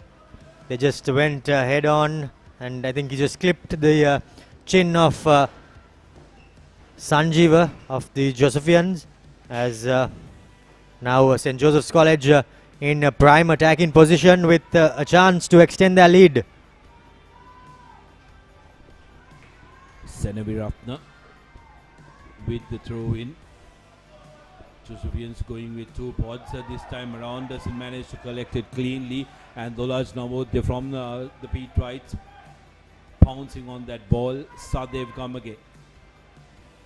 they just went head on, and I think he just clipped the chin of Sanjeeva of the Josephians, as now St. Joseph's College in a prime attacking position with a chance to extend their lead. Senaviratna with the throw in. Josephians going with two pods this time around, doesn't manage to collect it cleanly, and Dolaj Navodya from the Petrites pouncing on that ball. Sadev Kamage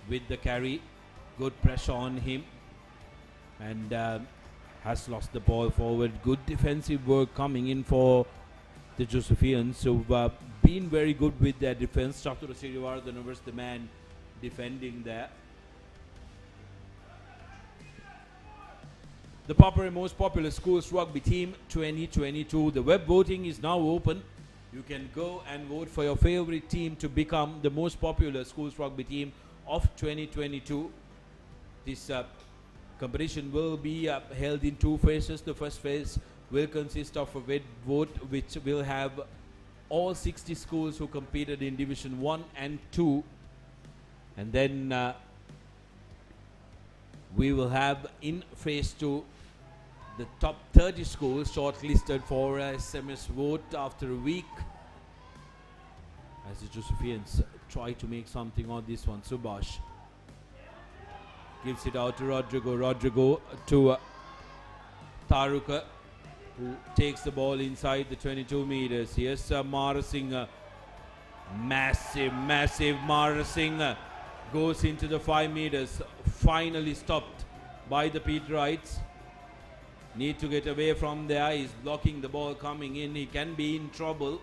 with the carry, good pressure on him, and has lost the ball forward. Good defensive work coming in for the Josephians, so been very good with their defense. Chatura Sirivardhana was the man defending there. The Papare Most Popular Schools Rugby Team 2022. The web voting is now open. You can go and vote for your favorite team to become the most popular schools rugby team of 2022. This competition will be held in two phases. The first phase will consist of a web vote, which will have all 60 schools who competed in Division 1 and 2. And then we will have in phase 2 the top 30 schools shortlisted for a SMS vote after a week, as the Josephians try to make something on this one. Subhash gives it out to Rodrigo. Rodrigo to Taruka. who takes the ball inside the 22 meters. Here's Marasinghe. Massive Marasinghe goes into the 5 meters. Finally stopped by the Peterites. Need to get away from there. He's blocking the ball coming in. He can be in trouble.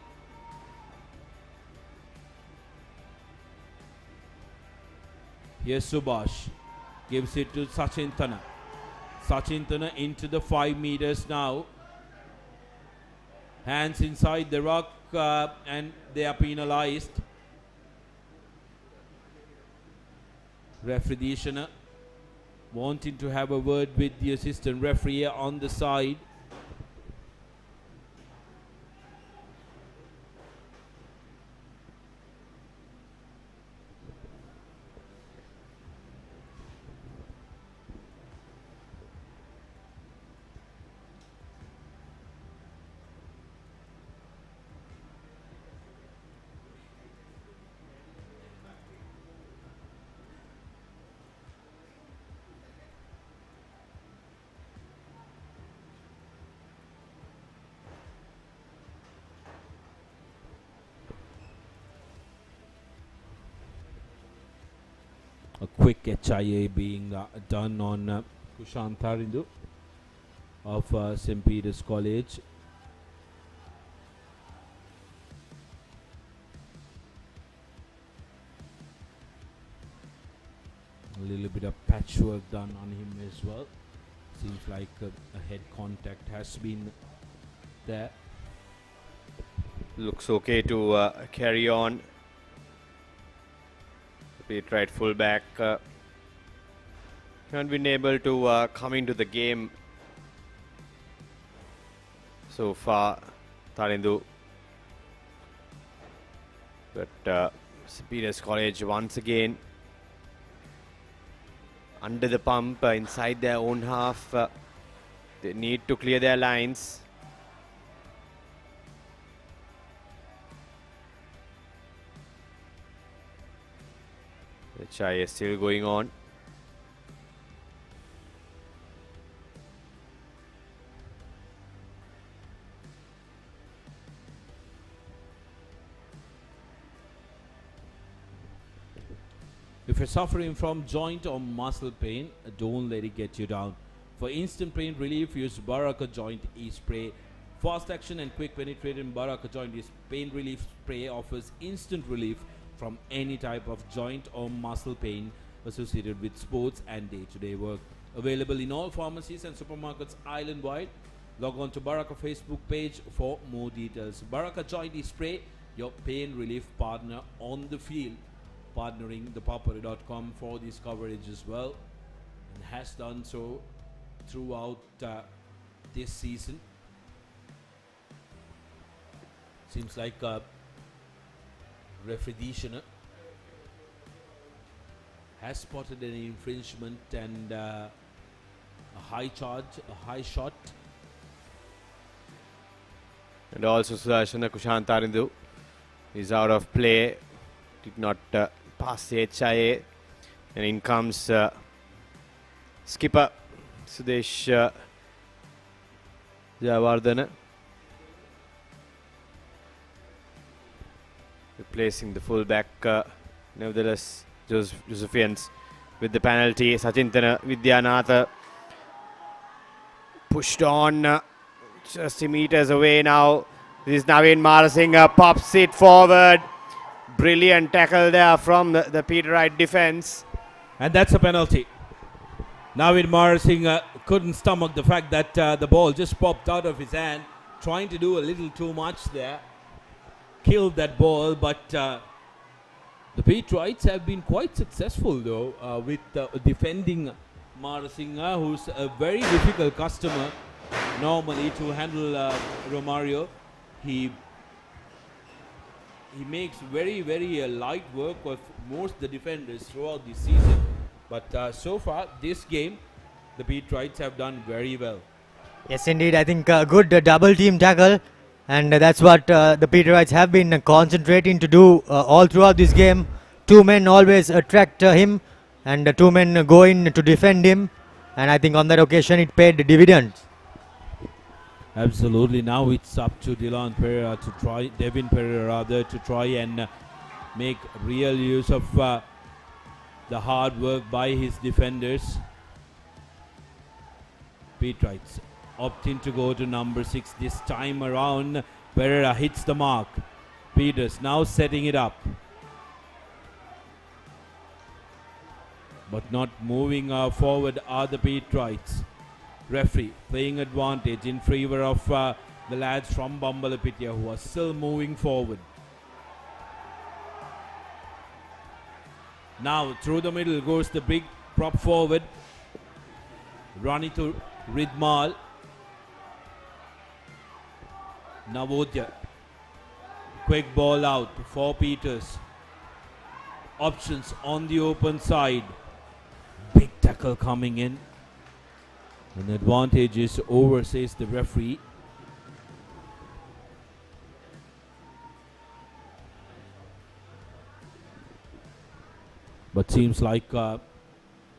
Here's Subhash. Gives it to Sachintana. Sachintana into the 5 meters now. Hands inside the rock and they are penalized. Referee Dishana wanting to have a word with the assistant referee on the side. A quick HIA being done on Kushan Tharindu of St. Peter's College. A little bit of patchwork done on him as well. Seems like a head contact has been there. Looks okay to carry on. Right fullback haven't been able to come into the game so far, Tharindu, but St. Peter's College once again under the pump inside their own half. They need to clear their lines. The HIA is still going on. If you're suffering from joint or muscle pain, don't let it get you down. For instant pain relief, use Baraka Joint E-Spray. Fast action and quick penetrating Baraka Joint pain relief spray offers instant relief from any type of joint or muscle pain associated with sports and day-to-day work. Available in all pharmacies and supermarkets island-wide. Log on to Baraka Facebook page for more details. Baraka Joint E-Spray, your pain relief partner on the field. Partnering the Papare.com for this coverage as well, and has done so throughout this season. Seems like referee Dishana has spotted an infringement and a high charge, a high shot. And also Sudashana Kushan Tharindu is out of play. Did not pass the HIA, and in comes skipper Sudesh Javardhana, replacing the fullback. Nevertheless, Josephians with the penalty. Sachintana Vidyanatha pushed on just meters away now. This is Naveen Marasinghe, pops it forward. Brilliant tackle there from the Peterite defense. And that's a penalty. Naveen Marasinghe couldn't stomach the fact that the ball just popped out of his hand, trying to do a little too much there. Killed that ball, but the Peterites have been quite successful though with defending Marasinghe, who's a very difficult customer normally to handle. Romario, he makes very light work of most the defenders throughout the season, but so far this game the Peterites have done very well. Yes indeed, I think a good double team tackle, and that's what the Peterites have been concentrating to do all throughout this game. Two men always attract him, and two men go in to defend him, and I think on that occasion it paid dividends. Absolutely. Now it's up to Devin Pereira rather, to try and make real use of the hard work by his defenders. Petrites opting to go to number 6 this time around. Pereira hits the mark. Peters now setting it up, but not moving forward are the Petrites. Referee playing advantage in favor of the lads from Bambalapitiya, who are still moving forward. Now through the middle goes the big prop forward, Ranitu Ridmal. Navodya, quick ball out for Peters. Options on the open side. Big tackle coming in. An advantage is over, says the referee. But seems like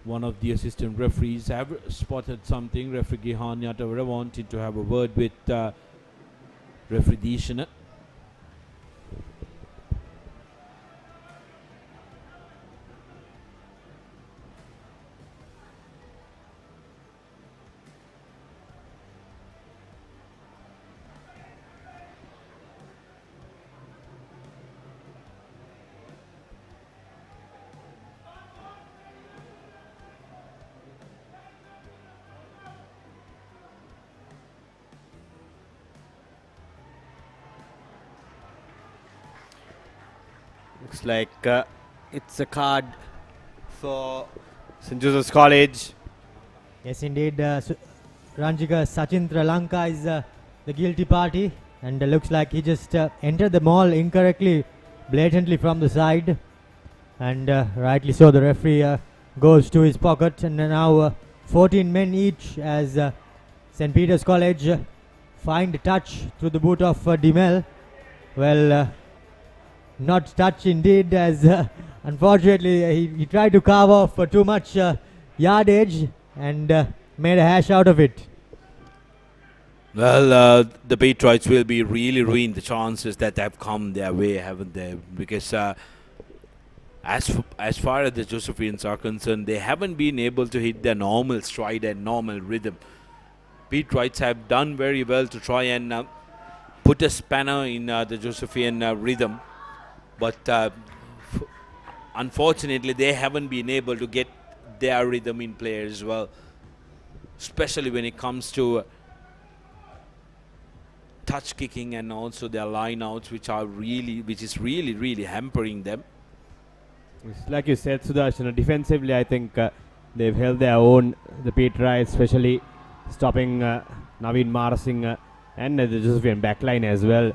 one of the assistant referees have spotted something. Referee Gihan Yatavara wanted to have a word with referee Dishana. Looks like it's a card for St. Joseph's College. Yes, indeed. Ranjika Sachintra Lanka is the guilty party, and looks like he just entered the mall incorrectly, blatantly from the side, and rightly so. The referee goes to his pocket, and now 14 men each as St. Peter's College find touch through the boot of Dimel. Well, not touch indeed, as unfortunately he tried to carve off too much yardage and made a hash out of it. Well, the Petrites will be really ruined, the chances that have come their way, haven't they? Because as far as the Josephians are concerned, they haven't been able to hit their normal stride and normal rhythm. Petrites have done very well to try and put a spanner in the Josephian rhythm. But unfortunately, they haven't been able to get their rhythm in play as well, especially when it comes to touch kicking and also their line outs, which is really hampering them. It's like you said, Sudarshan, defensively I think they've held their own, the Petrites, especially stopping Naveen Marasinghe and the Josephian backline as well.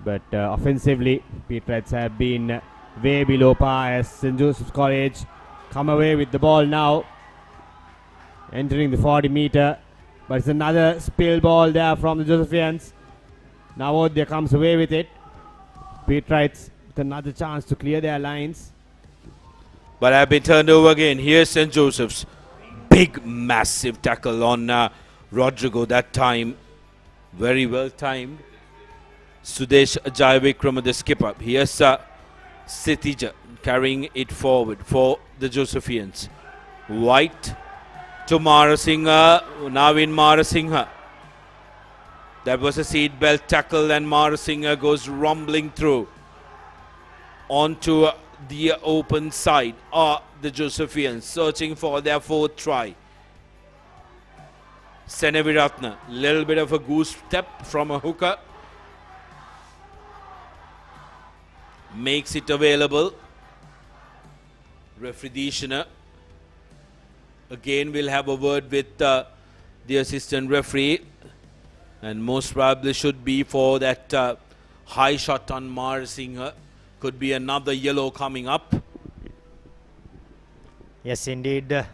But offensively, Petrites have been way below par as St. Joseph's College come away with the ball now, entering the 40 meter. But it's another spill ball there from the Josephians. Navodya comes away with it. Petrites with another chance to clear their lines. But have been turned over again. Here's St. Joseph's. Big, massive tackle on Rodrigo that time. Very well timed. Sudesh Jayavickrama, the skipper. Here's Sitija carrying it forward for the Josephians. White to Marasinghe, Naveen Marasinghe. That was a seat belt tackle, and Marasinghe goes rumbling through onto the open side. The Josephians searching for their fourth try. Seneviratne, little bit of a goose step from a hooker. Makes it available. Referee Dishana again will have a word with the assistant referee, and most probably should be for that high shot on Marasinghe. Could be another yellow coming up. Yes, indeed.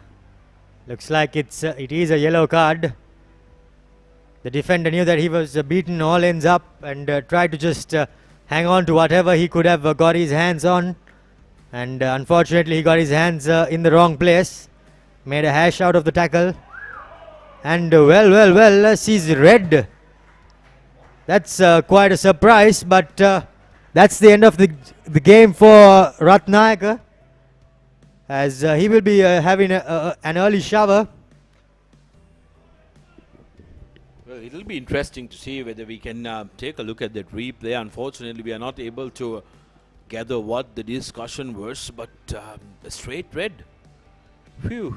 Looks like it is a yellow card. The defender knew that he was beaten all ends up and tried to just hang on to whatever he could have got his hands on, and unfortunately he got his hands in the wrong place, made a hash out of the tackle, and well sees red That's quite a surprise, but that's the end of the game for Ratnayaka, as he will be having an early shower. Well, it'll be interesting to see whether we can take a look at that replay. Unfortunately, we are not able to gather what the discussion was, but a straight red. Phew.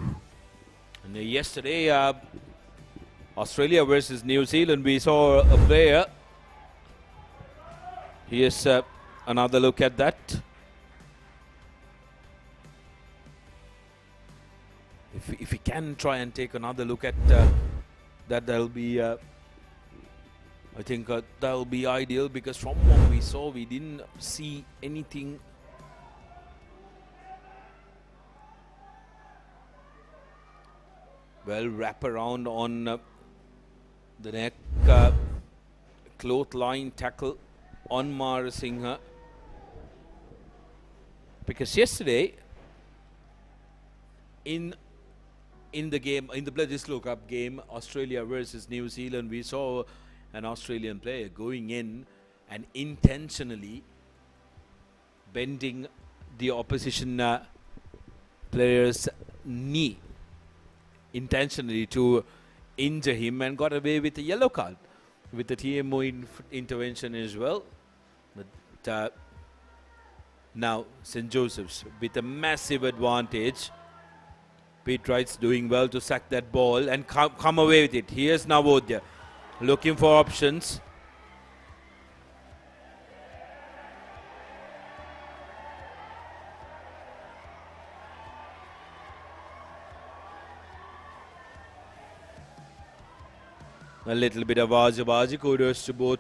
And yesterday, Australia versus New Zealand, we saw a player. Here's another look at that. If we can try and take another look at that'll be, I think that'll be ideal, because from what we saw, we didn't see anything. Well, wrap around on the neck, clothesline tackle on Marasinghe, because yesterday in the game, in the Bledisloe Cup game, Australia versus New Zealand, we saw an Australian player going in and intentionally bending the opposition player's knee intentionally to injure him, and got away with a yellow card with the TMO intervention as well. But now St. Joseph's with a massive advantage. Pete Wright's doing well to sack that ball and come away with it. Here's Navodya looking for options. A little bit of Azabazi. Kudos to both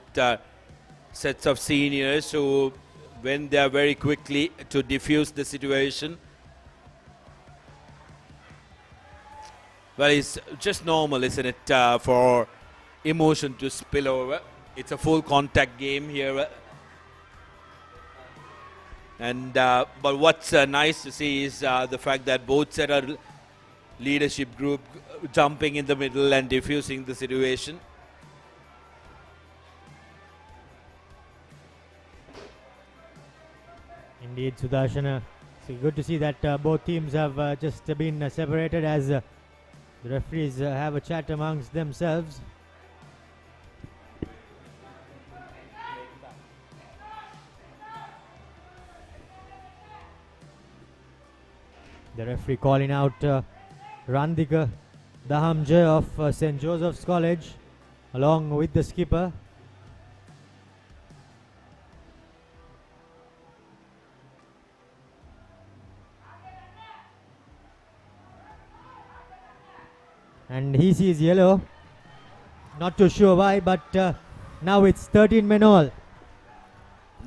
sets of seniors who went there very quickly to defuse the situation. Well, it's just normal, isn't it, for emotion to spill over. It's a full contact game here. And but what's nice to see is the fact that both set are leadership group jumping in the middle and diffusing the situation. Indeed, Sudarshana. So good to see that both teams have just been separated, as the referees have a chat amongst themselves. The referee calling out Randika Dahamje of St. Joseph's College, along with the skipper. And he sees yellow. Not too sure why, but now it's 13 men all.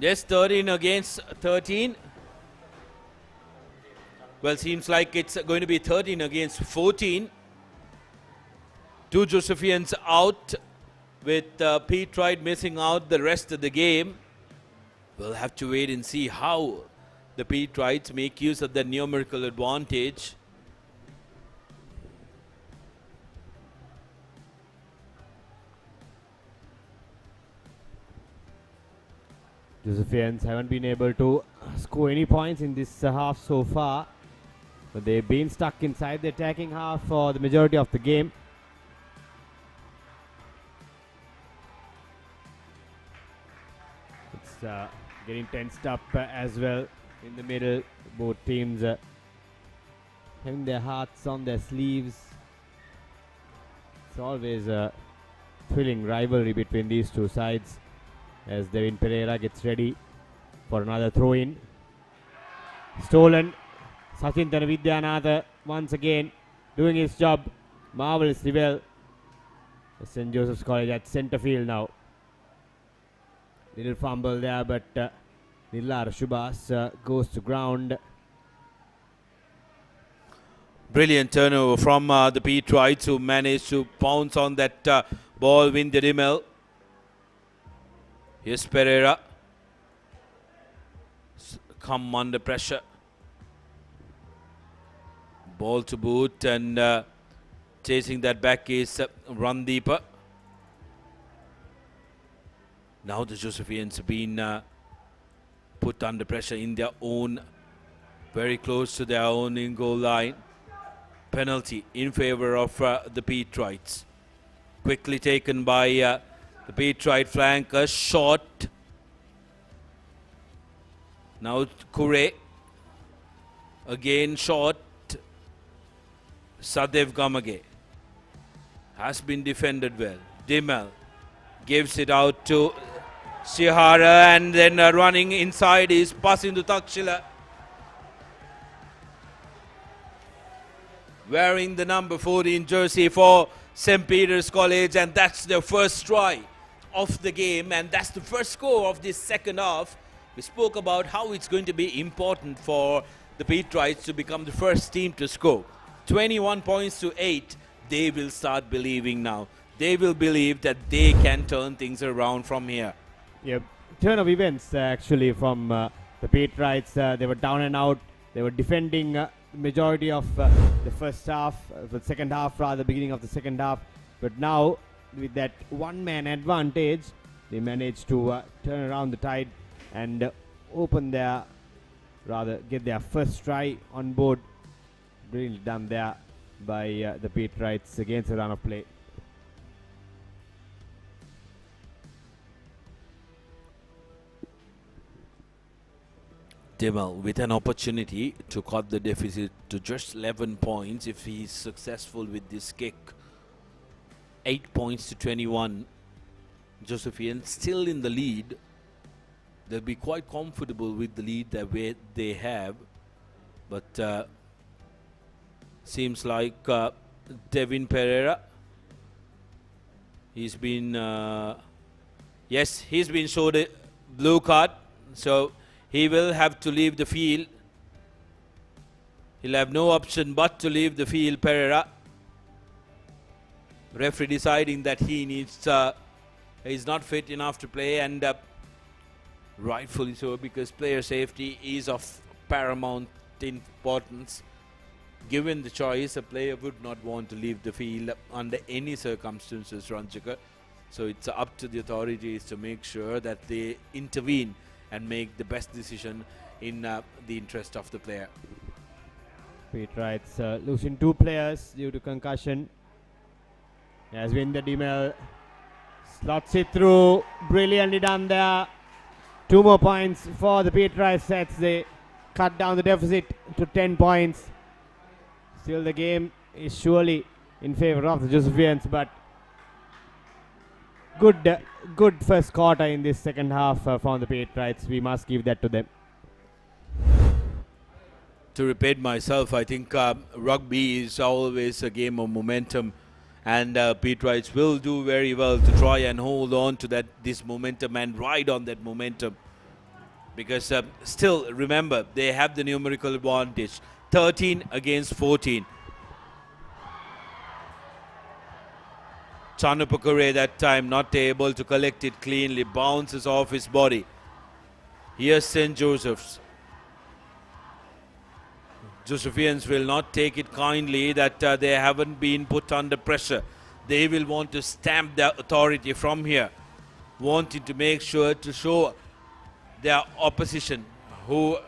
Yes, 13 against 13. Well, seems like it's going to be 13 against 14. Two Josephians out, with Pete Wright missing out the rest of the game. We'll have to wait and see how the Pete Wrights make use of the numerical advantage. Josephians haven't been able to score any points in this half so far, but they've been stuck inside the attacking half for the majority of the game. It's getting tensed up as well in the middle. Both teams having their hearts on their sleeves. It's always a thrilling rivalry between these two sides, as Devin Pereira gets ready for another throw-in. Stolen. Sachin Vidyanatha once again doing his job marvelously well. St. Joseph's College at centre field now. Little fumble there, but Nillar Shubhas goes to ground. Brilliant turnover from the Pete Wrights, who managed to pounce on that ball, win the Rimmel. Here's Pereira. Come under pressure. Ball to boot, and chasing that back is Randeepa. Now the Josephians have been put under pressure in their own, very close to their own in-goal line. Penalty in favor of the Petrites. Quickly taken by the Petrite flanker. Shot. Now Kure. Again shot. Sadev Gamage has been defended well. Dimel gives it out to Shihara, and then running inside is passing to Takshila. Wearing the number 14 jersey for St. Peter's College, and that's their first try of the game, and that's the first score of this second half. We spoke about how it's going to be important for the Petrites to become the first team to score. 21 points to 8. They will start believing now. They will believe that they can turn things around from here. Yep. Turn of events actually from the Petrites. They were down and out. They were defending majority of the first half, the second half rather, beginning of the second half. But now with that one-man advantage, they managed to turn around the tide and open their, rather get their first try on board. Brilliantly done there by the Petrites against the run of play. Dimel with an opportunity to cut the deficit to just 11 points if he is successful with this kick. 8 points to 21. Josephian still in the lead. They'll be quite comfortable with the lead that they have, but seems like Devin Pereira, he's been he's been showed a blue card, so he will have to leave the field. He'll have no option but to leave the field, Pereira. Referee deciding that he needs, he's not fit enough to play, and rightfully so, because player safety is of paramount importance. Given the choice, a player would not want to leave the field under any circumstances, Ranjika. So it's up to the authorities to make sure that they intervene and make the best decision in the interest of the player. Petrites losing 2 players due to concussion. As win the Dimel slots it through, brilliantly done there. 2 more points for the Petrites sets. They cut down the deficit to 10 points. Still the game is surely in favor of the Josephians, but good first quarter in this second half from the Petrites. We must give that to them. To repeat myself, I think rugby is always a game of momentum, and Petrites will do very well to try and hold on to this momentum and ride on that momentum, because still remember they have the numerical advantage, 13 against 14. Chanupakure that time not able to collect it cleanly, bounces off his body. Here's St. Joseph's. Josephians will not take it kindly that they haven't been put under pressure. They will want to stamp their authority from here, wanting to make sure to show their opposition who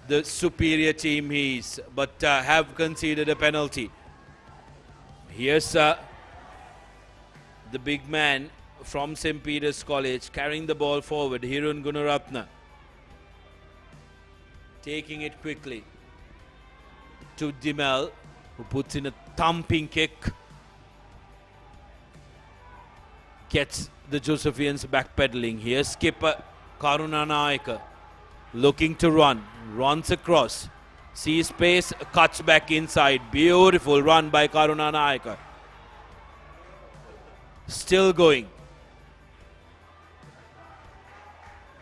the superior team is, but have conceded a penalty. Here's the big man from St. Peter's College carrying the ball forward, Hirun Gunaratna. Taking it quickly to Dimel, who puts in a thumping kick. Gets the Josephians backpedaling. Here's skipper Karuna Naika looking to run. Runs across. Sees space, cuts back inside. Beautiful run by Karuna Naika. Still going.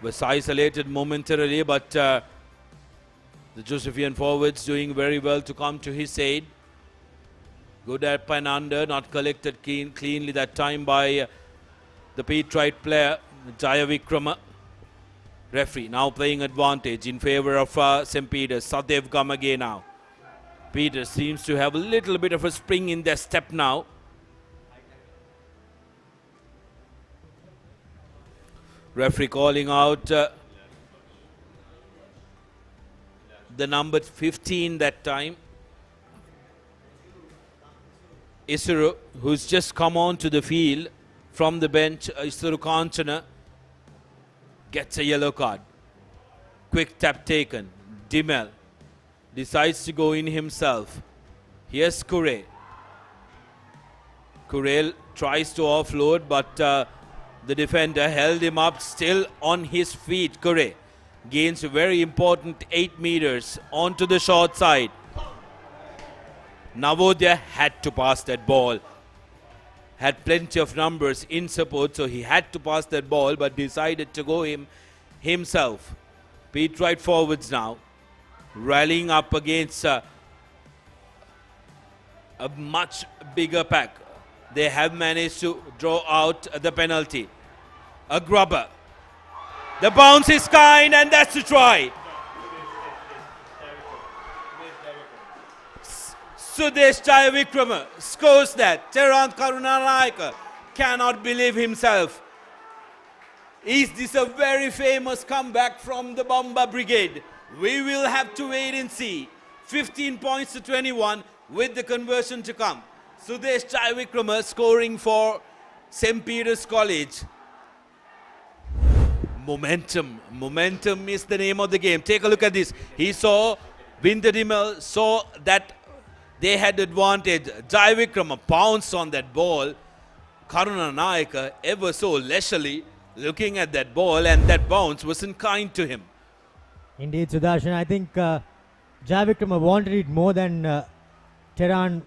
Was isolated momentarily, but the Josephian forwards doing very well to come to his aid. Good up and under, not collected cleanly that time by the Petrite player, Jaya Vikrama. Referee now playing advantage in favor of St. Peter's. Sadev Gamage now. Peters seems to have a little bit of a spring in their step now. Referee calling out the number 15 that time. Isuru, who's just come onto the field from the bench, Isuru Kanchana, gets a yellow card. Quick tap taken. Dimel decides to go in himself. Here's Kure. Kure tries to offload, but the defender held him up, still on his feet. Kure gains a very important 8 meters onto the short side. Navodaya had to pass that ball. Had plenty of numbers in support, so he had to pass that ball, but decided to go himself. Pete right forwards now, rallying up against a much bigger pack. They have managed to draw out the penalty. A grubber. The bounce is kind, and that's the try. Sudesh Jayavikrama scores that. Terant Karunanayaka cannot believe himself. Is this a very famous comeback from the Bomba Brigade? We will have to wait and see. 15 points to 21 with the conversion to come. Sudesh Jayavikrama scoring for St. Peter's College. Momentum. Momentum is the name of the game. Take a look at this. He saw, Vinda Dimel saw that they had advantage. Jayavikrama pounced on that ball. Karunanayaka ever so leisurely looking at that ball, and that bounce wasn't kind to him. Indeed, Sudarshan. I think Jayavikrama wanted it more than Tehran,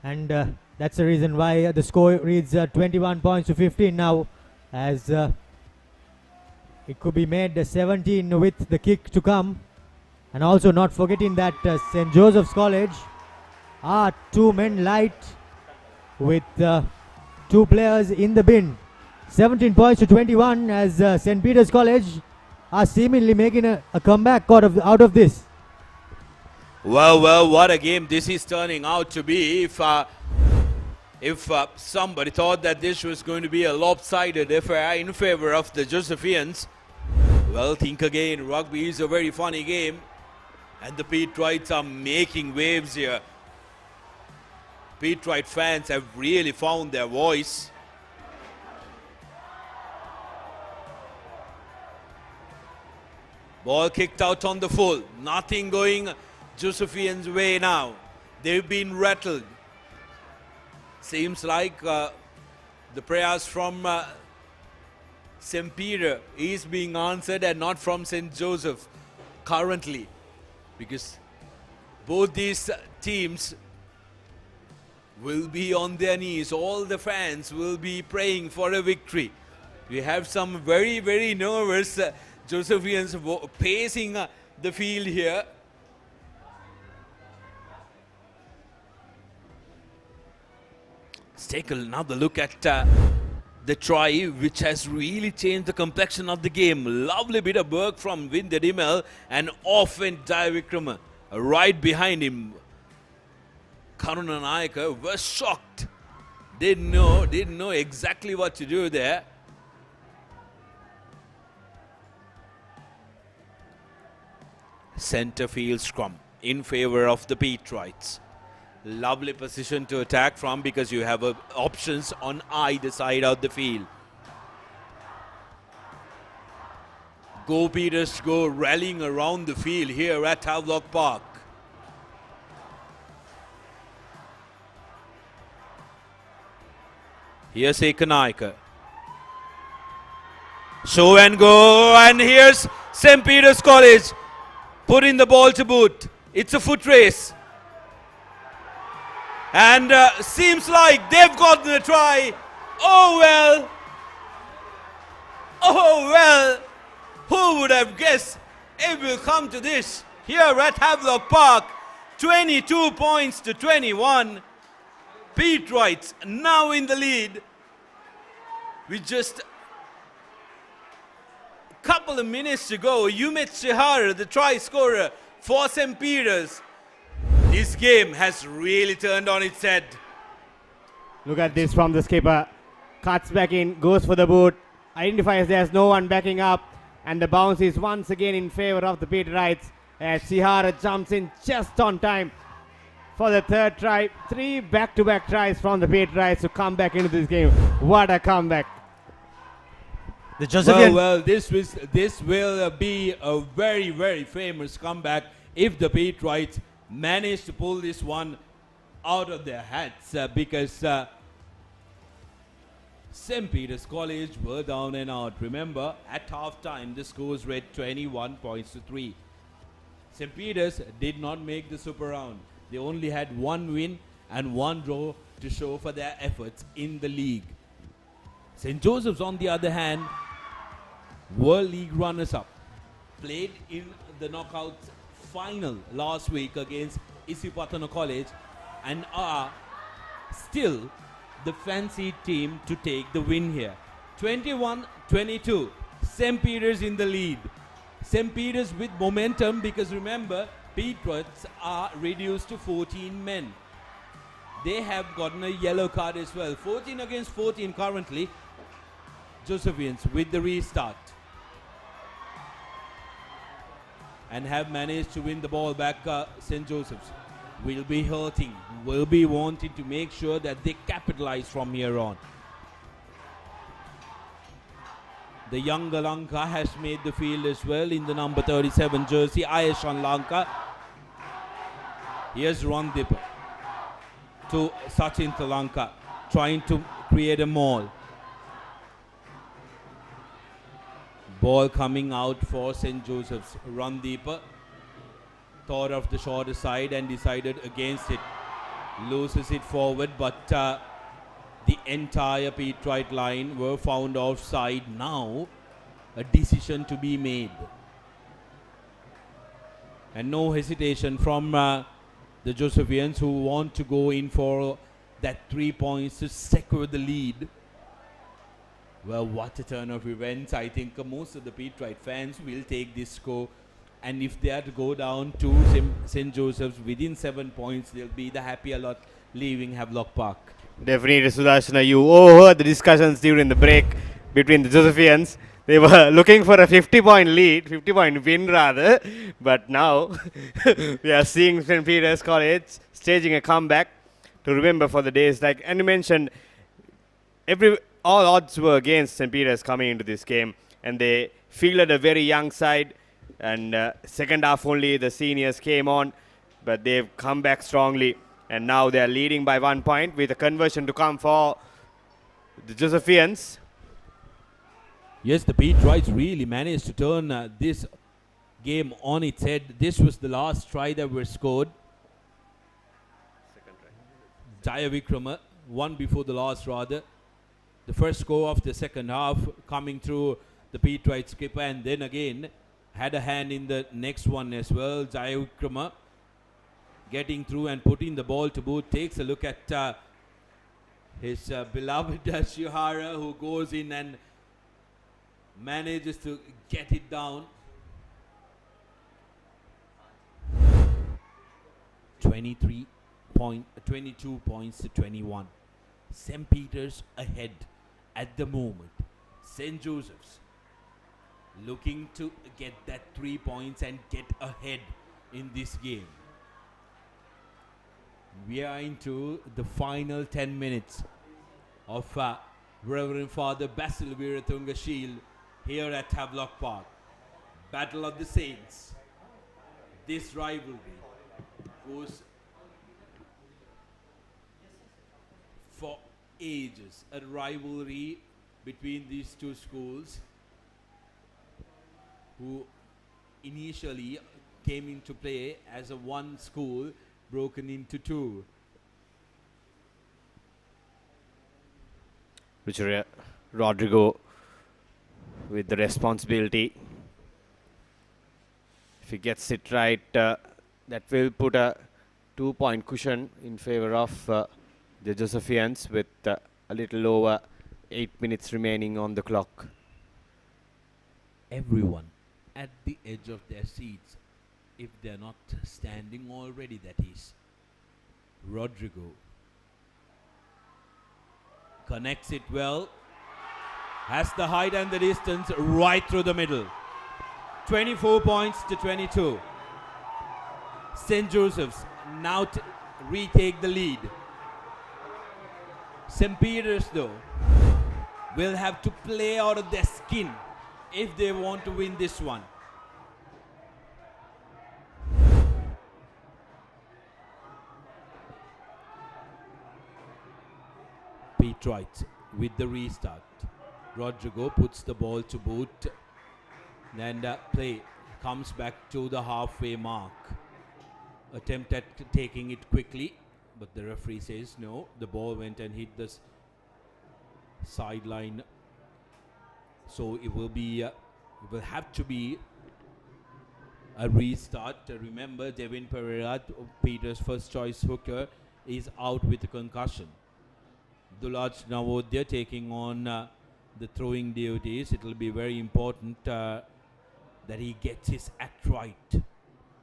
and that's the reason why the score reads 21 points to 15 now, as it could be made 17 with the kick to come. And also not forgetting that St. Joseph's College are 2 men light with 2 players in the bin. 17 points to 21 as St. Peter's College are seemingly making a comeback out of this. Well, what a game this is turning out to be. If somebody thought that this was going to be a lopsided affair in favor of the Josephians, well, think again. Rugby is a very funny game, and the Pete Wrights are making waves here. Pete Wright fans have really found their voice. Ball kicked out on the full. Nothing going Josephians' way now. They've been rattled. Seems like the prayers from St. Peter is being answered and not from St. Joseph currently, because both these teams will be on their knees. All the fans will be praying for a victory. We have some very, very nervous Josephians pacing the field here. Let's take another look at the try, which has really changed the complexion of the game. Lovely bit of work from Vinda Dimel, and off went Jayavikrama. Right behind him, Karunanayaka was shocked. Didn't know exactly what to do there. Centre field scrum in favor of the Pete Wrights. Lovely position to attack from, because you have options on either side of the field. Go Peters go, rallying around the field here at Havelock Park. Here's Ekanaika. Show and go, and here's St. Peter's College putting the ball to boot. It's a foot race. And seems like they've gotten a try. Oh well. Oh well. Who would have guessed it will come to this here at Havelock Park? 22 points to 21. Pete Wrights now in the lead with just a couple of minutes to go. Yumet Chihara, the try scorer for St. Peter's. This game has really turned on its head. Look at this from the skipper. Cuts back in, goes for the boot. identifies there's no one backing up, and the bounce is once again in favor of the Peterites as Sihara jumps in just on time for the third try. 3 back-to-back tries from the Peterites to come back into this game. What a comeback. The Josephian. Well, this will be a very, very famous comeback if the Peterites manage to pull this one out of their hats because St. Peter's College were down and out. Remember, at half-time, the scores read 21 points to 3. St. Peter's did not make the Super Round. They only had 1 win and 1 draw to show for their efforts in the league. St. Joseph's, on the other hand, were league runners-up. Played in the knockout final last week against Isipatana College and are still the fancied team to take the win here. 21-22, St. Peter's in the lead. St. Peter's with momentum because remember, Peterites are reduced to 14 men. They have gotten a yellow card as well. 14 against 14 currently. Josephians with the restart. And have managed to win the ball back. St. Joseph's will be hurting, will be wanting to make sure that they capitalize from here on. The younger Lanka has made the field as well in the number 37 jersey, Ayeshan Lanka. Here's Randip to Sachin Talanka, trying to create a maul. Ball coming out for St. Joseph's. Randip thought of the shorter side and decided against it. Loses it forward, but the entire Peterite line were found offside. Now a decision to be made. And no hesitation from the Josephians, who want to go in for that 3 points to secure the lead. Well, what a turn of events. I think most of the Peterite fans will take this score. And if they are to go down to St. Joseph's within 7 points, they'll be the happier lot leaving Havelock Park. Definitely, Sudashana, you overheard the discussions during the break between the Josephians. They were looking for a 50-point lead, 50-point win rather. But now we are seeing St. Peter's College staging a comeback to remember for the days. Like, and you mentioned, all odds were against St. Peter's coming into this game. And they fielded a very young side. And second half only the seniors came on. But they've come back strongly. And now they are leading by 1 point with a conversion to come for the Josephians. Yes, the Peterites really managed to turn this game on its head. This was the last try that was scored. Second try. Jaya Vikrama, one before the last rather. The first score of the second half coming through the Peterite skipper, and then again had a hand in the next one as well. Jaya Vikrama getting through and putting the ball to boot. Takes a look at his beloved Shihara, who goes in and manages to get it down. 22 points to 21. St. Peter's ahead at the moment. St. Joseph's looking to get that 3 points and get ahead in this game. We are into the final 10 minutes of Reverend Father Basil Wiratunga Shield here at Havelock Park. Battle of the Saints. This rivalry goes for ages. A rivalry between these two schools who initially came into play as a one school broken into two. Which Rodrigo with the responsibility. If he gets it right, that will put a 2-point cushion in favor of the Josephians with a little over 8 minutes remaining on the clock. Everyone at the edge of their seats, if they're not standing already, that is. Rodrigo connects it well. Has the height and the distance right through the middle. 24 points to 22. St. Joseph's now retake the lead. St. Peter's, though, will have to play out of their skin if they want to win this one. Pete Wright with the restart. Rodrigo puts the ball to boot, and play comes back to the halfway mark. Attempt at taking it quickly, but the referee says no. The ball went and hit the sideline, so it will be it will have to be a restart. Remember, Devin Pereira, Peter's first choice hooker, is out with a concussion. Dulaj Navodya taking on the throwing duties. It will be very important that he gets his act right.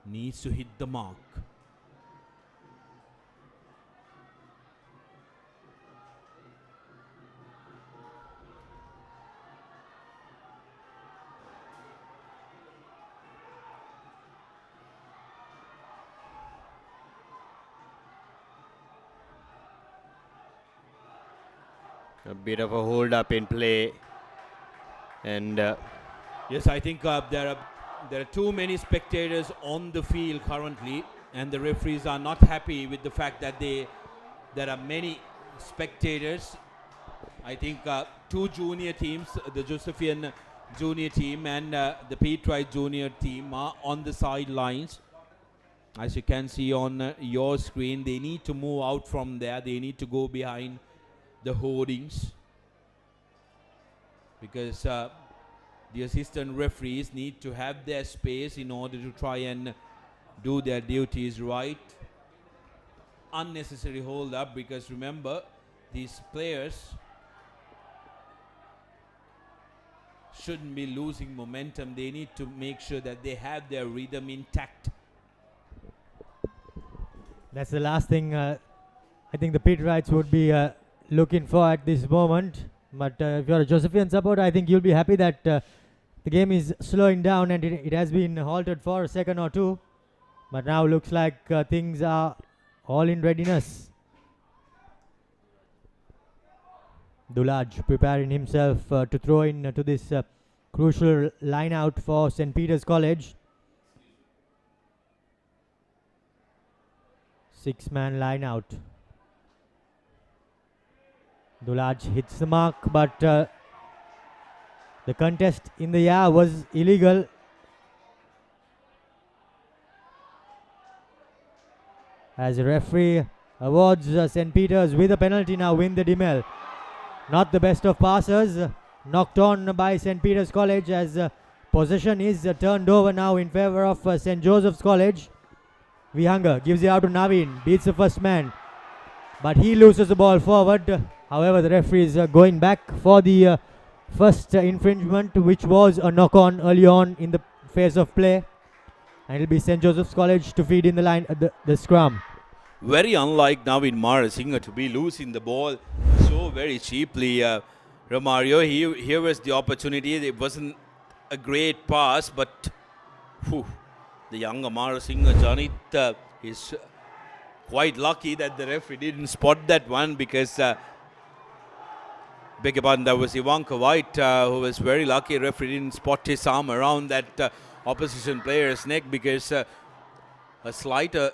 Needs to hit the mark. A bit of a hold up in play, and yes, I think there are too many spectators on the field currently, and the referees are not happy with the fact that there are many spectators. I think two junior teams, the Josephian junior team and the Pete Wright junior team, are on the sidelines. As you can see on your screen, they need to move out from there. They need to go behind the hoardings, because the assistant referees need to have their space in order to try and do their duties right. Unnecessary hold up, because remember, these players shouldn't be losing momentum. They need to make sure that they have their rhythm intact. That's the last thing I think the Pete Wrights would be looking for at this moment. But if you're a Josephian supporter, I think you'll be happy that the game is slowing down and it has been halted for a second or two. But now looks like things are all in readiness. Dulaj preparing himself to throw in to this crucial line out for St. Peter's College. 6-man line out. Dulaj hits the mark, but the contest in the air was illegal. As a referee awards St. Peter's with a penalty now, win the Dimel. Not the best of passes, knocked on by St. Peter's College, as possession is turned over now in favor of St. Joseph's College. Vihanga gives it out to Naveen, beats the first man, but he loses the ball forward. However, the referee is going back for the first infringement, which was a knock-on early on in the phase of play. And it will be St. Joseph's College to feed in the line, the scrum. Very unlike Naveen Marasinghe to be losing the ball so very cheaply. Romario, here was the opportunity. It wasn't a great pass, but the younger Marasinghe Janit is quite lucky that the referee didn't spot that one, because beg your pardon, that was Ivanka White who was very lucky. Referee didn't spot his arm around that opposition player's neck, because a slighter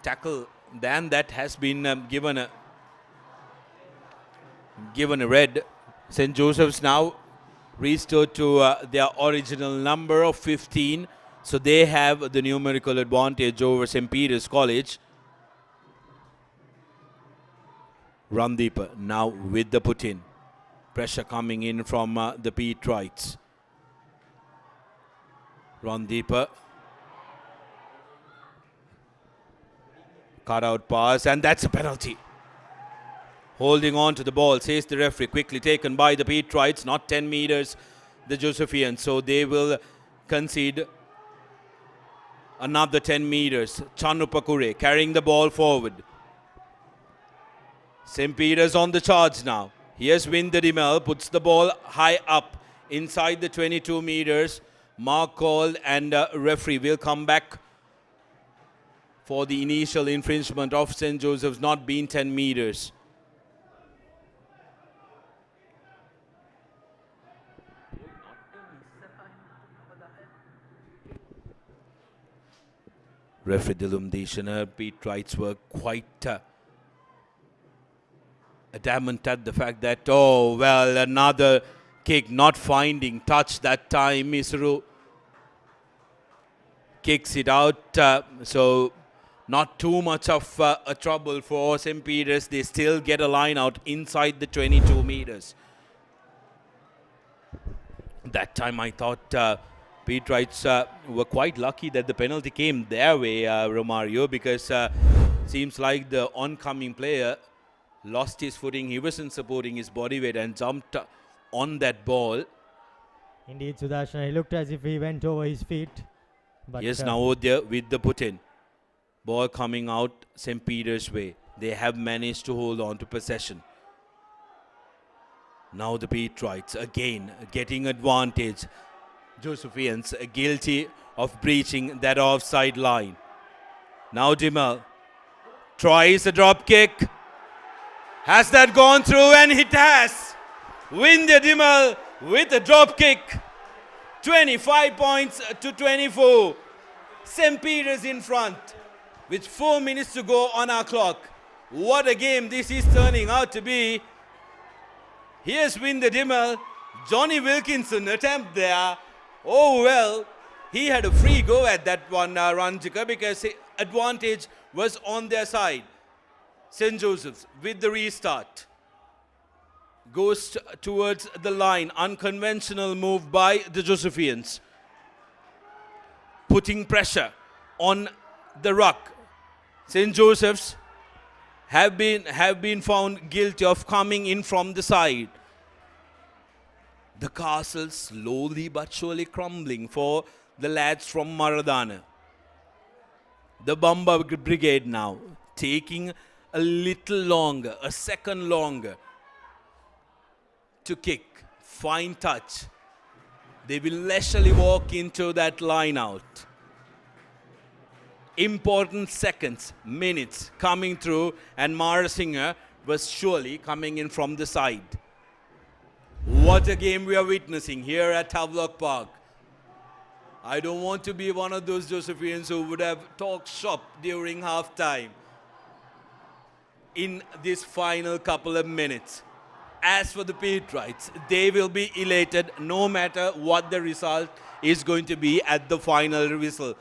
tackle than that has been given a red. St. Joseph's now restored to their original number of 15, so they have the numerical advantage over St. Peter's College. Randeep now with the put-in. Pressure coming in from the Pete Wrights. Randeep. Cut out pass, and that's a penalty. Holding on to the ball, says the referee. Quickly taken by the Pete Wrights. Not 10 meters, the Josephians. So they will concede another 10 meters. Channu Pakure carrying the ball forward. St. Peter's on the charge now. Here's Windadimel, puts the ball high up inside the 22 meters. Mark called and referee will come back for the initial infringement of St. Joseph's, not been 10 meters. Referee Dilum Deshana, Pete Wrights were quite adamant at the fact that, oh, well, another kick not finding touch that time. Isuru kicks it out. So not too much of a trouble for St. Peter's. They still get a line out inside the 22 meters. That time I thought Pete Wrights were quite lucky that the penalty came their way, Romario, because seems like the oncoming player lost his footing. He wasn't supporting his body weight and jumped on that ball. Indeed, Sudarshan, he looked as if he went over his feet. But yes, Navodaya with the put-in. Ball coming out St. Peter's way. They have managed to hold on to possession. Now the Pete Wrights again getting advantage. Josephians guilty of breaching that offside line. Now Dimel tries a drop kick. Has that gone through? And it has. Windadimel with a drop kick. 25 points to 24. St. Peter's in front with 4 minutes to go on our clock. What a game this is turning out to be. Here's Windadimel. Johnny Wilkinson attempt there. Oh well, he had a free go at that one, Ranjika, because advantage was on their side. St. Joseph's with the restart. Goes towards the line. Unconventional move by the Josephians. Putting pressure on the ruck. St. Joseph's have been found guilty of coming in from the side. The castle slowly but surely crumbling for the lads from Maradana. The Bamba Brigade now taking a little longer, a second longer to kick. Fine touch. They will leisurely walk into that line out. Important seconds, minutes coming through, and Marasinger was surely coming in from the side. What a game we are witnessing here at Havelock Park. I don't want to be one of those Josephians who would have talked shop during halftime in this final couple of minutes. As for the Pete Wrights, they will be elated no matter what the result is going to be at the final whistle.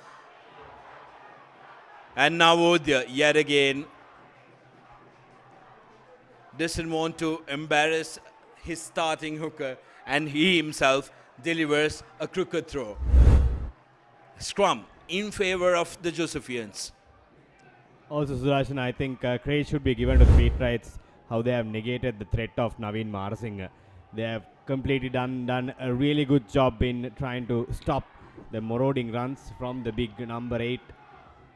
And Navodaya yet again doesn't want to embarrass his starting hooker, and he himself delivers a crooked throw. Scrum in favor of the Josephians. Also, Sudarshan, I think credit should be given to the Pete Wrights, how they have negated the threat of Naveen Marasinghe. They have completely done a really good job in trying to stop the marauding runs from the big number 8.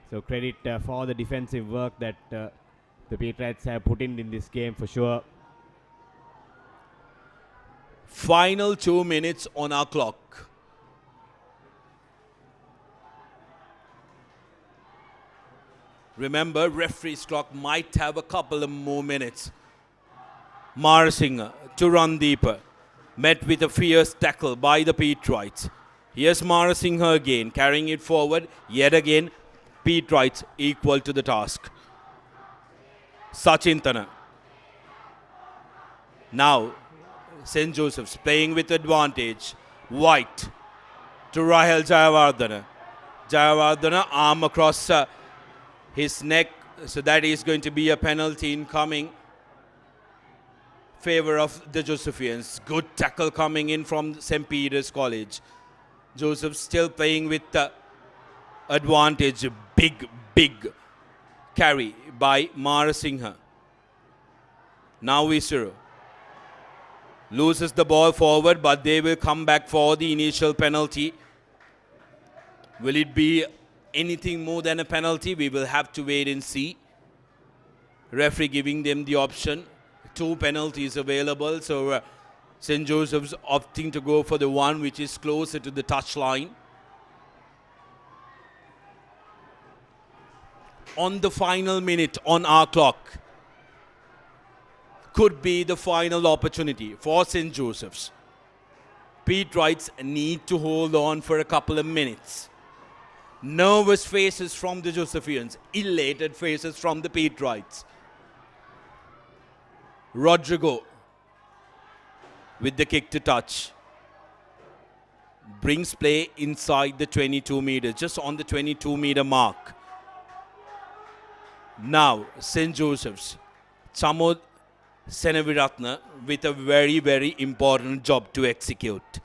So credit for the defensive work that the Pete Wrights have put in this game for sure. Final 2 minutes on our clock. Remember, referee's clock might have a couple of more minutes. Marasinghe to run deeper. Met with a fierce tackle by the Pete Wrights. Here's Marasinghe again, carrying it forward. Yet again, Pete Wrights equal to the task. Sachintana. Now, St. Joseph's playing with advantage. White to Rahel Jayawardena. Jayawardena, arm across his neck. So that is going to be a penalty incoming. Favor of the Josephians. Good tackle coming in from St. Peter's College. Joseph still playing with advantage. Big carry by Marasinghe. Now Isuru loses the ball forward, but they will come back for the initial penalty. Will it be anything more than a penalty? We will have to wait and see. Referee giving them the option. 2 penalties available. So St. Joseph's opting to go for the one which is closer to the touchline. On the final minute on our clock, could be the final opportunity for St. Joseph's. Pete Wrights need to hold on for a couple of minutes. Nervous faces from the Josephians, elated faces from the Pete Wrights. Rodrigo with the kick to touch. Brings play inside the 22 meters, just on the 22-meter mark. Now, St. Joseph's, Chamod Senaviratna with a very, very important job to execute.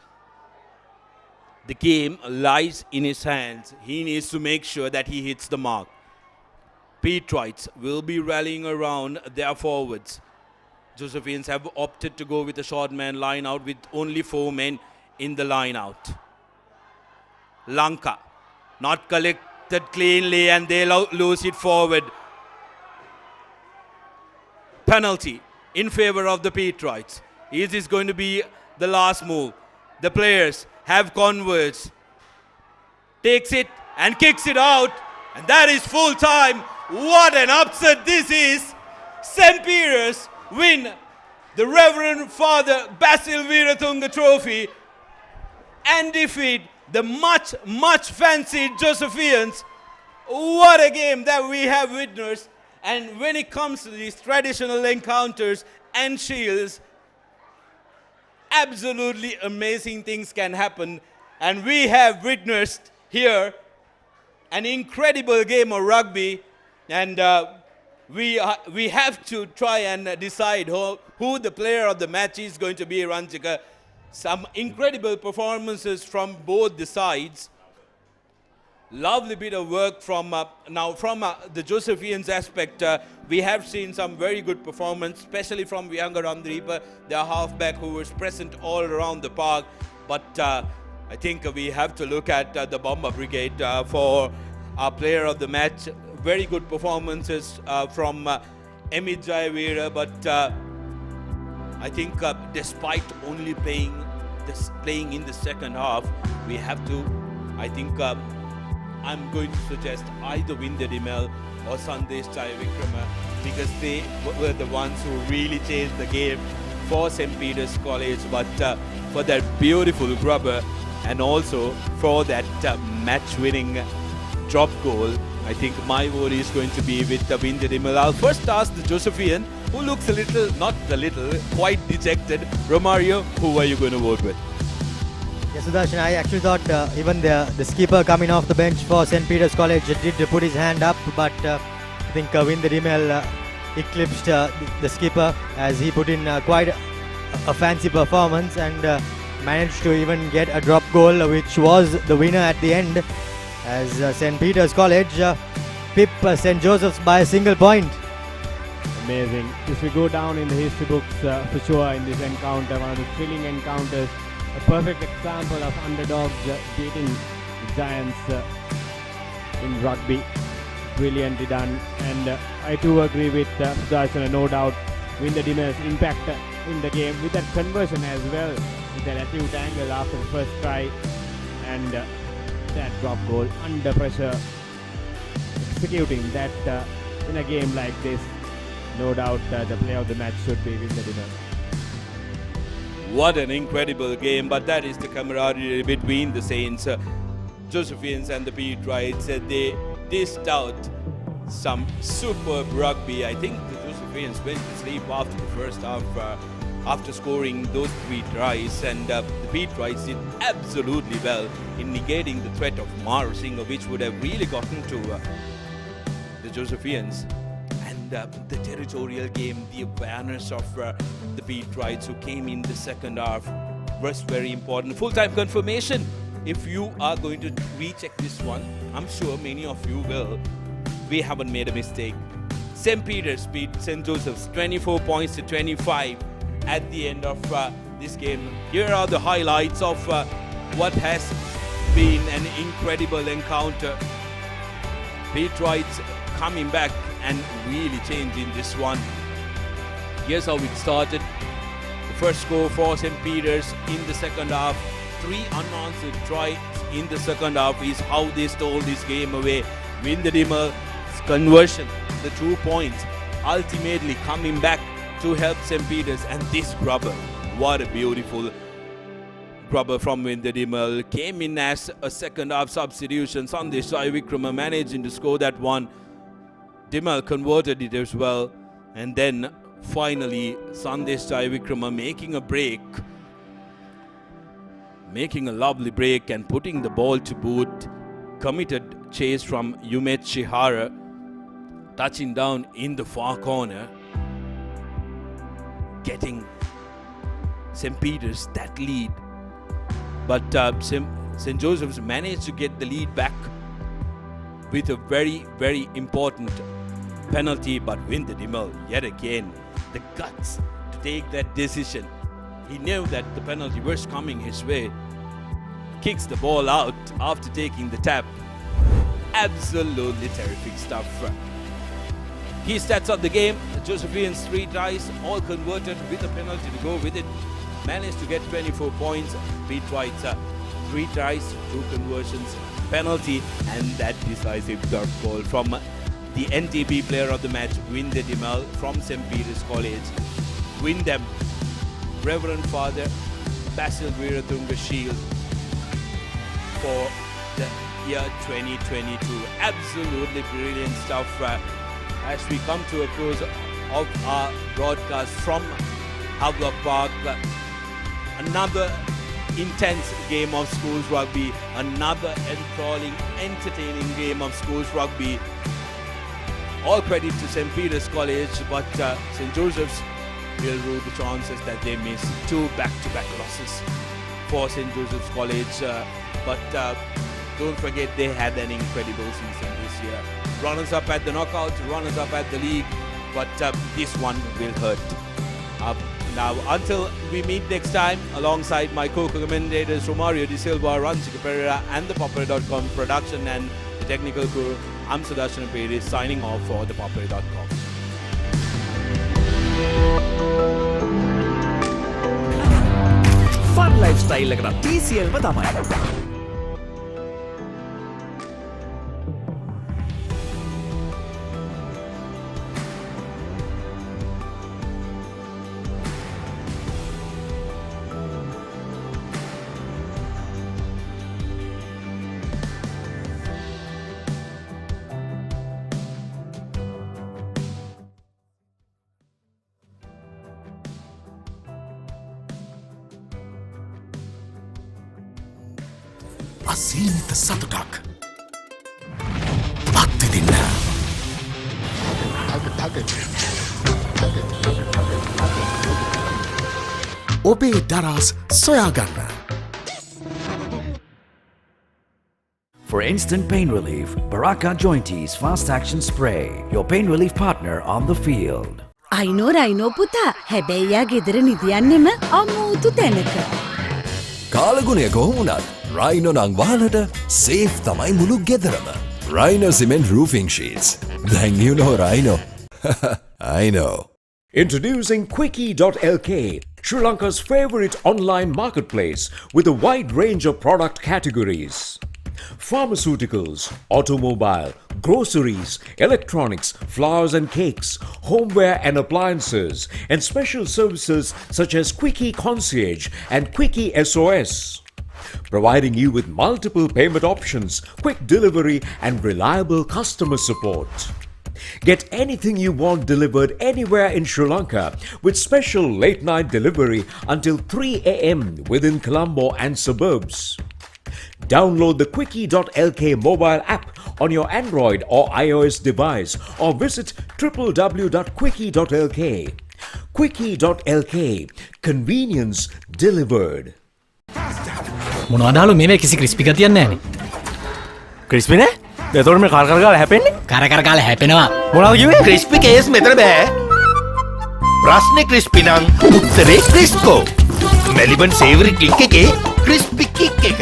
The game lies in his hands. He needs to make sure that he hits the mark. Pete Wrights will be rallying around their forwards. Josephians have opted to go with a short man line out with only 4 men in the line out. Lanka, not collected cleanly, and they lose it forward. Penalty in favor of the Pete Wrights. Is this going to be the last move? The players have converged. Takes it and kicks it out. And that is full time. What an upset this is. St. Peter's win the Reverend Father Basil Wiratunga Trophy and defeat the much, much fancied Josephians. What a game that we have witnessed. And when it comes to these traditional encounters and shields, absolutely amazing things can happen. And we have witnessed here an incredible game of rugby. And we have to try and decide who the player of the match is going to be, Ranjika. Some incredible performances from both the sides. Lovely bit of work from the Josephians aspect. We have seen some very good performance, especially from Vihanga Randripa, their halfback, who was present all around the park. But I think we have to look at the Bomber Brigade for our player of the match. Very good performances from Emit Jayavira, but I think despite only playing in the second half, we have to, I think, I'm going to suggest either Winder Dimel or Sandesh Chayavikrama, because they were the ones who really changed the game for St. Peter's College. But for that beautiful grubber and also for that match-winning drop goal, I think my vote is going to be with Winder Dimel. I'll first ask the Josephian, who looks a little, not a little, quite dejected. Romario, who are you going to vote with? Yes, Sudarshan, I actually thought even the skipper coming off the bench for St. Peter's College did put his hand up, but I think Winder Dimel eclipsed the skipper as he put in quite a fancy performance and managed to even get a drop goal, which was the winner at the end, as St. Peter's College pip St. Joseph's by a single point. Amazing. If we go down in the history books, for sure, in this encounter, one of the thrilling encounters, a perfect example of underdogs beating the giants in rugby. Brilliantly done. And I too agree with Sudarshan, no doubt, Winder Dimel's impact in the game with that conversion as well, with that acute angle after the first try, and that drop goal under pressure, executing that in a game like this. No doubt the player of the match should be Winder Dimel. What an incredible game, but that is the camaraderie between the Saints, Josephians and the Pete Wrights. They dished out some superb rugby. I think the Josephians went to sleep after the first half after scoring those 3 tries, and the Pete Wrights did absolutely well in negating the threat of Mar Singh, which would have really gotten to the Josephians. The territorial game, the awareness of the Pete Wrights who came in the second half was very important. Full-time confirmation. If you are going to recheck this one, I'm sure many of you will. We haven't made a mistake. St. Peter's beat St. Joseph's 24 points to 25 at the end of this game. Here are the highlights of what has been an incredible encounter. Pete Wrights coming back and really changing this one. Here's how it started. The first score for St. Peter's in the second half. 3 unanswered tries in the second half is how they stole this game away. Windedimal's conversion, the 2 points, ultimately coming back to help St. Peter's. And this grubber, what a beautiful grubber from Windedimal, came in as a second half substitution. Sandesh Vikrama managing to score that one. Dimal converted it as well. And then finally Sandesh Vikrama making a break, making a lovely break and putting the ball to boot. Committed chase from Yumet Shihara, touching down in the far corner, getting St. Peter's that lead. But St. Joseph's managed to get the lead back with a very, very important penalty. But Windedimal, yet again, the guts to take that decision. He knew that the penalty was coming his way. Kicks the ball out after taking the tap. Absolutely terrific stuff. Key stats of the game: the Josephians 3 tries, all converted with a penalty to go with it. Managed to get 24 points. Pete White's 3 tries, 2 conversions, penalty, and that decisive third goal from the NTB player of the match, Windedimal from St. Peter's College. Win them, Reverend Father Basil Wiratunga Shield for the year 2022. Absolutely brilliant stuff. As we come to a close of our broadcast from Havelock Park, another intense game of schools rugby, another enthralling, entertaining game of schools rugby. All credit to St. Peter's College, but St. Joseph's will rule the chances that they miss 2 back-to-back losses for St. Joseph's College. But don't forget, they had an incredible season this year. Runners-up at the knockout, runners-up at the league, but this one will hurt. Now, until we meet next time, alongside my co-commentators Romario De Silva, Ranchika Pereira, and the Papare.com production and the technical crew, I'm Sudarshan Peri signing off for the Papare.com. Fun lifestyle එකකට TCL ම තමයි. අසීමිත සතුටක් අත්විඳින්න. ඔබේ දරස් සොයාගන්න. For instant pain relief, Baraka Jointies Fast Action Spray, your pain relief partner on the field. අයිනෝ පුතා, හැබැයි යා ගෙදර නිදියන්නෙම අමෝතු තැනක. කාලගුණය කොහොමුණත් රයිනෝ නං වාලට සේෆ් තමයි මුළු ගෙදරම. Rhino Cement Roofing Sheets. Then you know Rhino. I know. Introducing Quickie.lk, Sri Lanka's favorite online marketplace with a wide range of product categories. Pharmaceuticals, automobile, groceries, electronics, flowers and cakes, homeware and appliances, and special services such as Quickie Concierge and Quickie SOS. Providing you with multiple payment options, quick delivery, and reliable customer support. Get anything you want delivered anywhere in Sri Lanka with special late night delivery until 3 a.m. within Colombo and suburbs. Download the Quickie.lk mobile app on your Android or iOS device or visit www.quickie.lk. Quickie.lk, convenience delivered. මොනවදාලු මේ කිසි crispy ගතියක් නැහැනේ. Crispy නේ? එතකොට මේ කර කර ගාලා හැපෙන්නේ? කර කර ගාලා හැපෙනවා. මොනවද කිව්වේ? ක්‍රිස්පි කේස් මෙතන බෑ. ප්‍රශ්නේ ක්‍රිස්පි නම් උත්තරේ ක්‍රිස්කෝ. මෙලිබන් සේවරි ක්ලික් එකේ ක්‍රිස්පි කික් එක.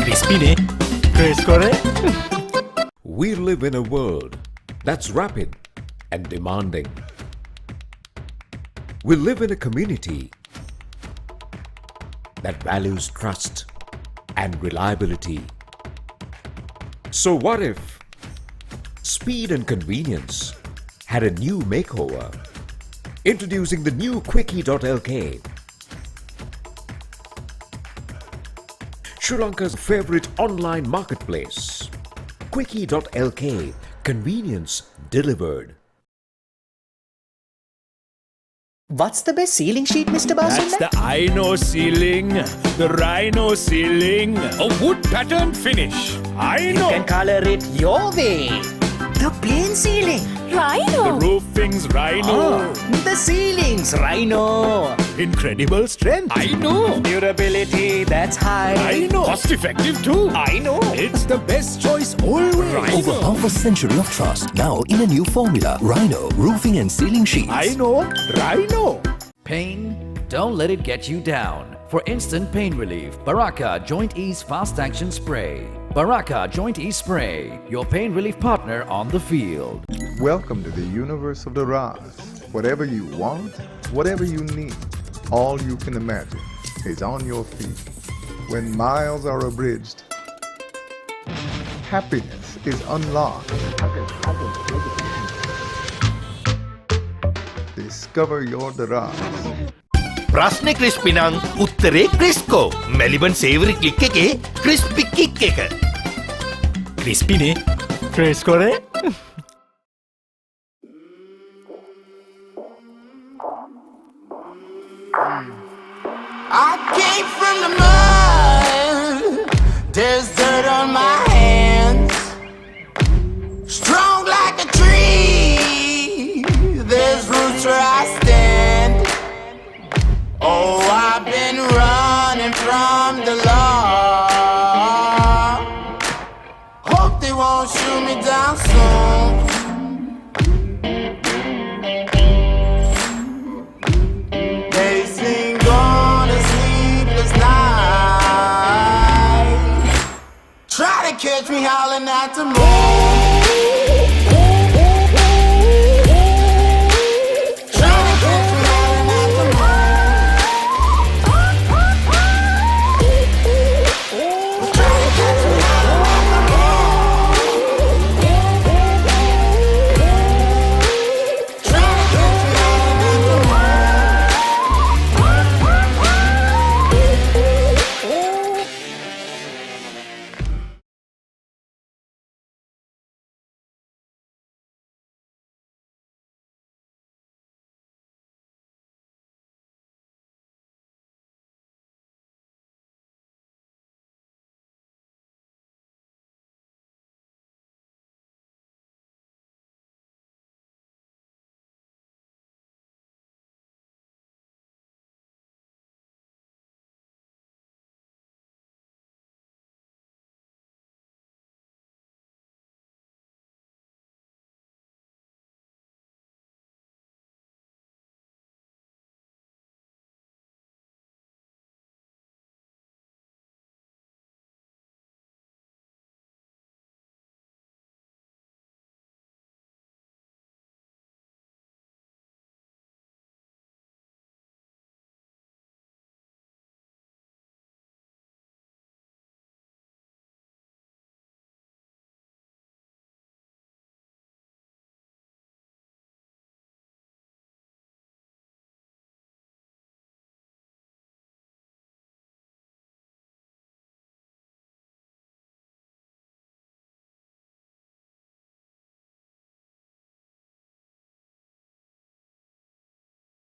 ක්‍රිස්පි නේ. ක්‍රිස්කෝ නේ. We live in a world that's rapid and demanding. We live in a community that values trust and reliability. So what if speed and convenience had a new makeover? Introducing the new Quickie.lk, Sri Lanka's favorite online marketplace. Quickie.lk, convenience delivered. What's the best ceiling sheet, Mr. Basil? That's the Rhino ceiling. The Rhino ceiling. A wood pattern finish. I know. You can color it your way. The plain ceiling. Rhino. The roofing's Rhino. The ceiling's Rhino. Incredible strength. I know. Durability that's high. I know. Cost effective too. I know. It's the best choice always. Over half a century of trust, now in a new formula. Rhino Roofing and Ceiling Sheets. I know. Rhino. Pain? Don't let it get you down. For instant pain relief, Baraka Joint Ease Fast Action Spray. Baraka Joint Ease Spray, your pain relief partner on the field. Welcome to the universe of the Raz. Whatever you want, whatever you need, all you can imagine is on your feet. When miles are abridged, happiness is unlocked. Discover your Raz. ප්‍රශ්නේ crispy නම් උත්තරේ ක්‍රිස්කෝ. Maliban සේවරි click එකේ crispy kick එක. ක්‍රිස්පිනේ ක්‍රිස්කෝනේ. I came from the mud. There's dirt on my hands. Strong like a tree. There's roots where I stand. Oh, I've been running from the law. Hope they won't shoot me down soon. They sing on a sleepless night. Try to catch me howling at the moon.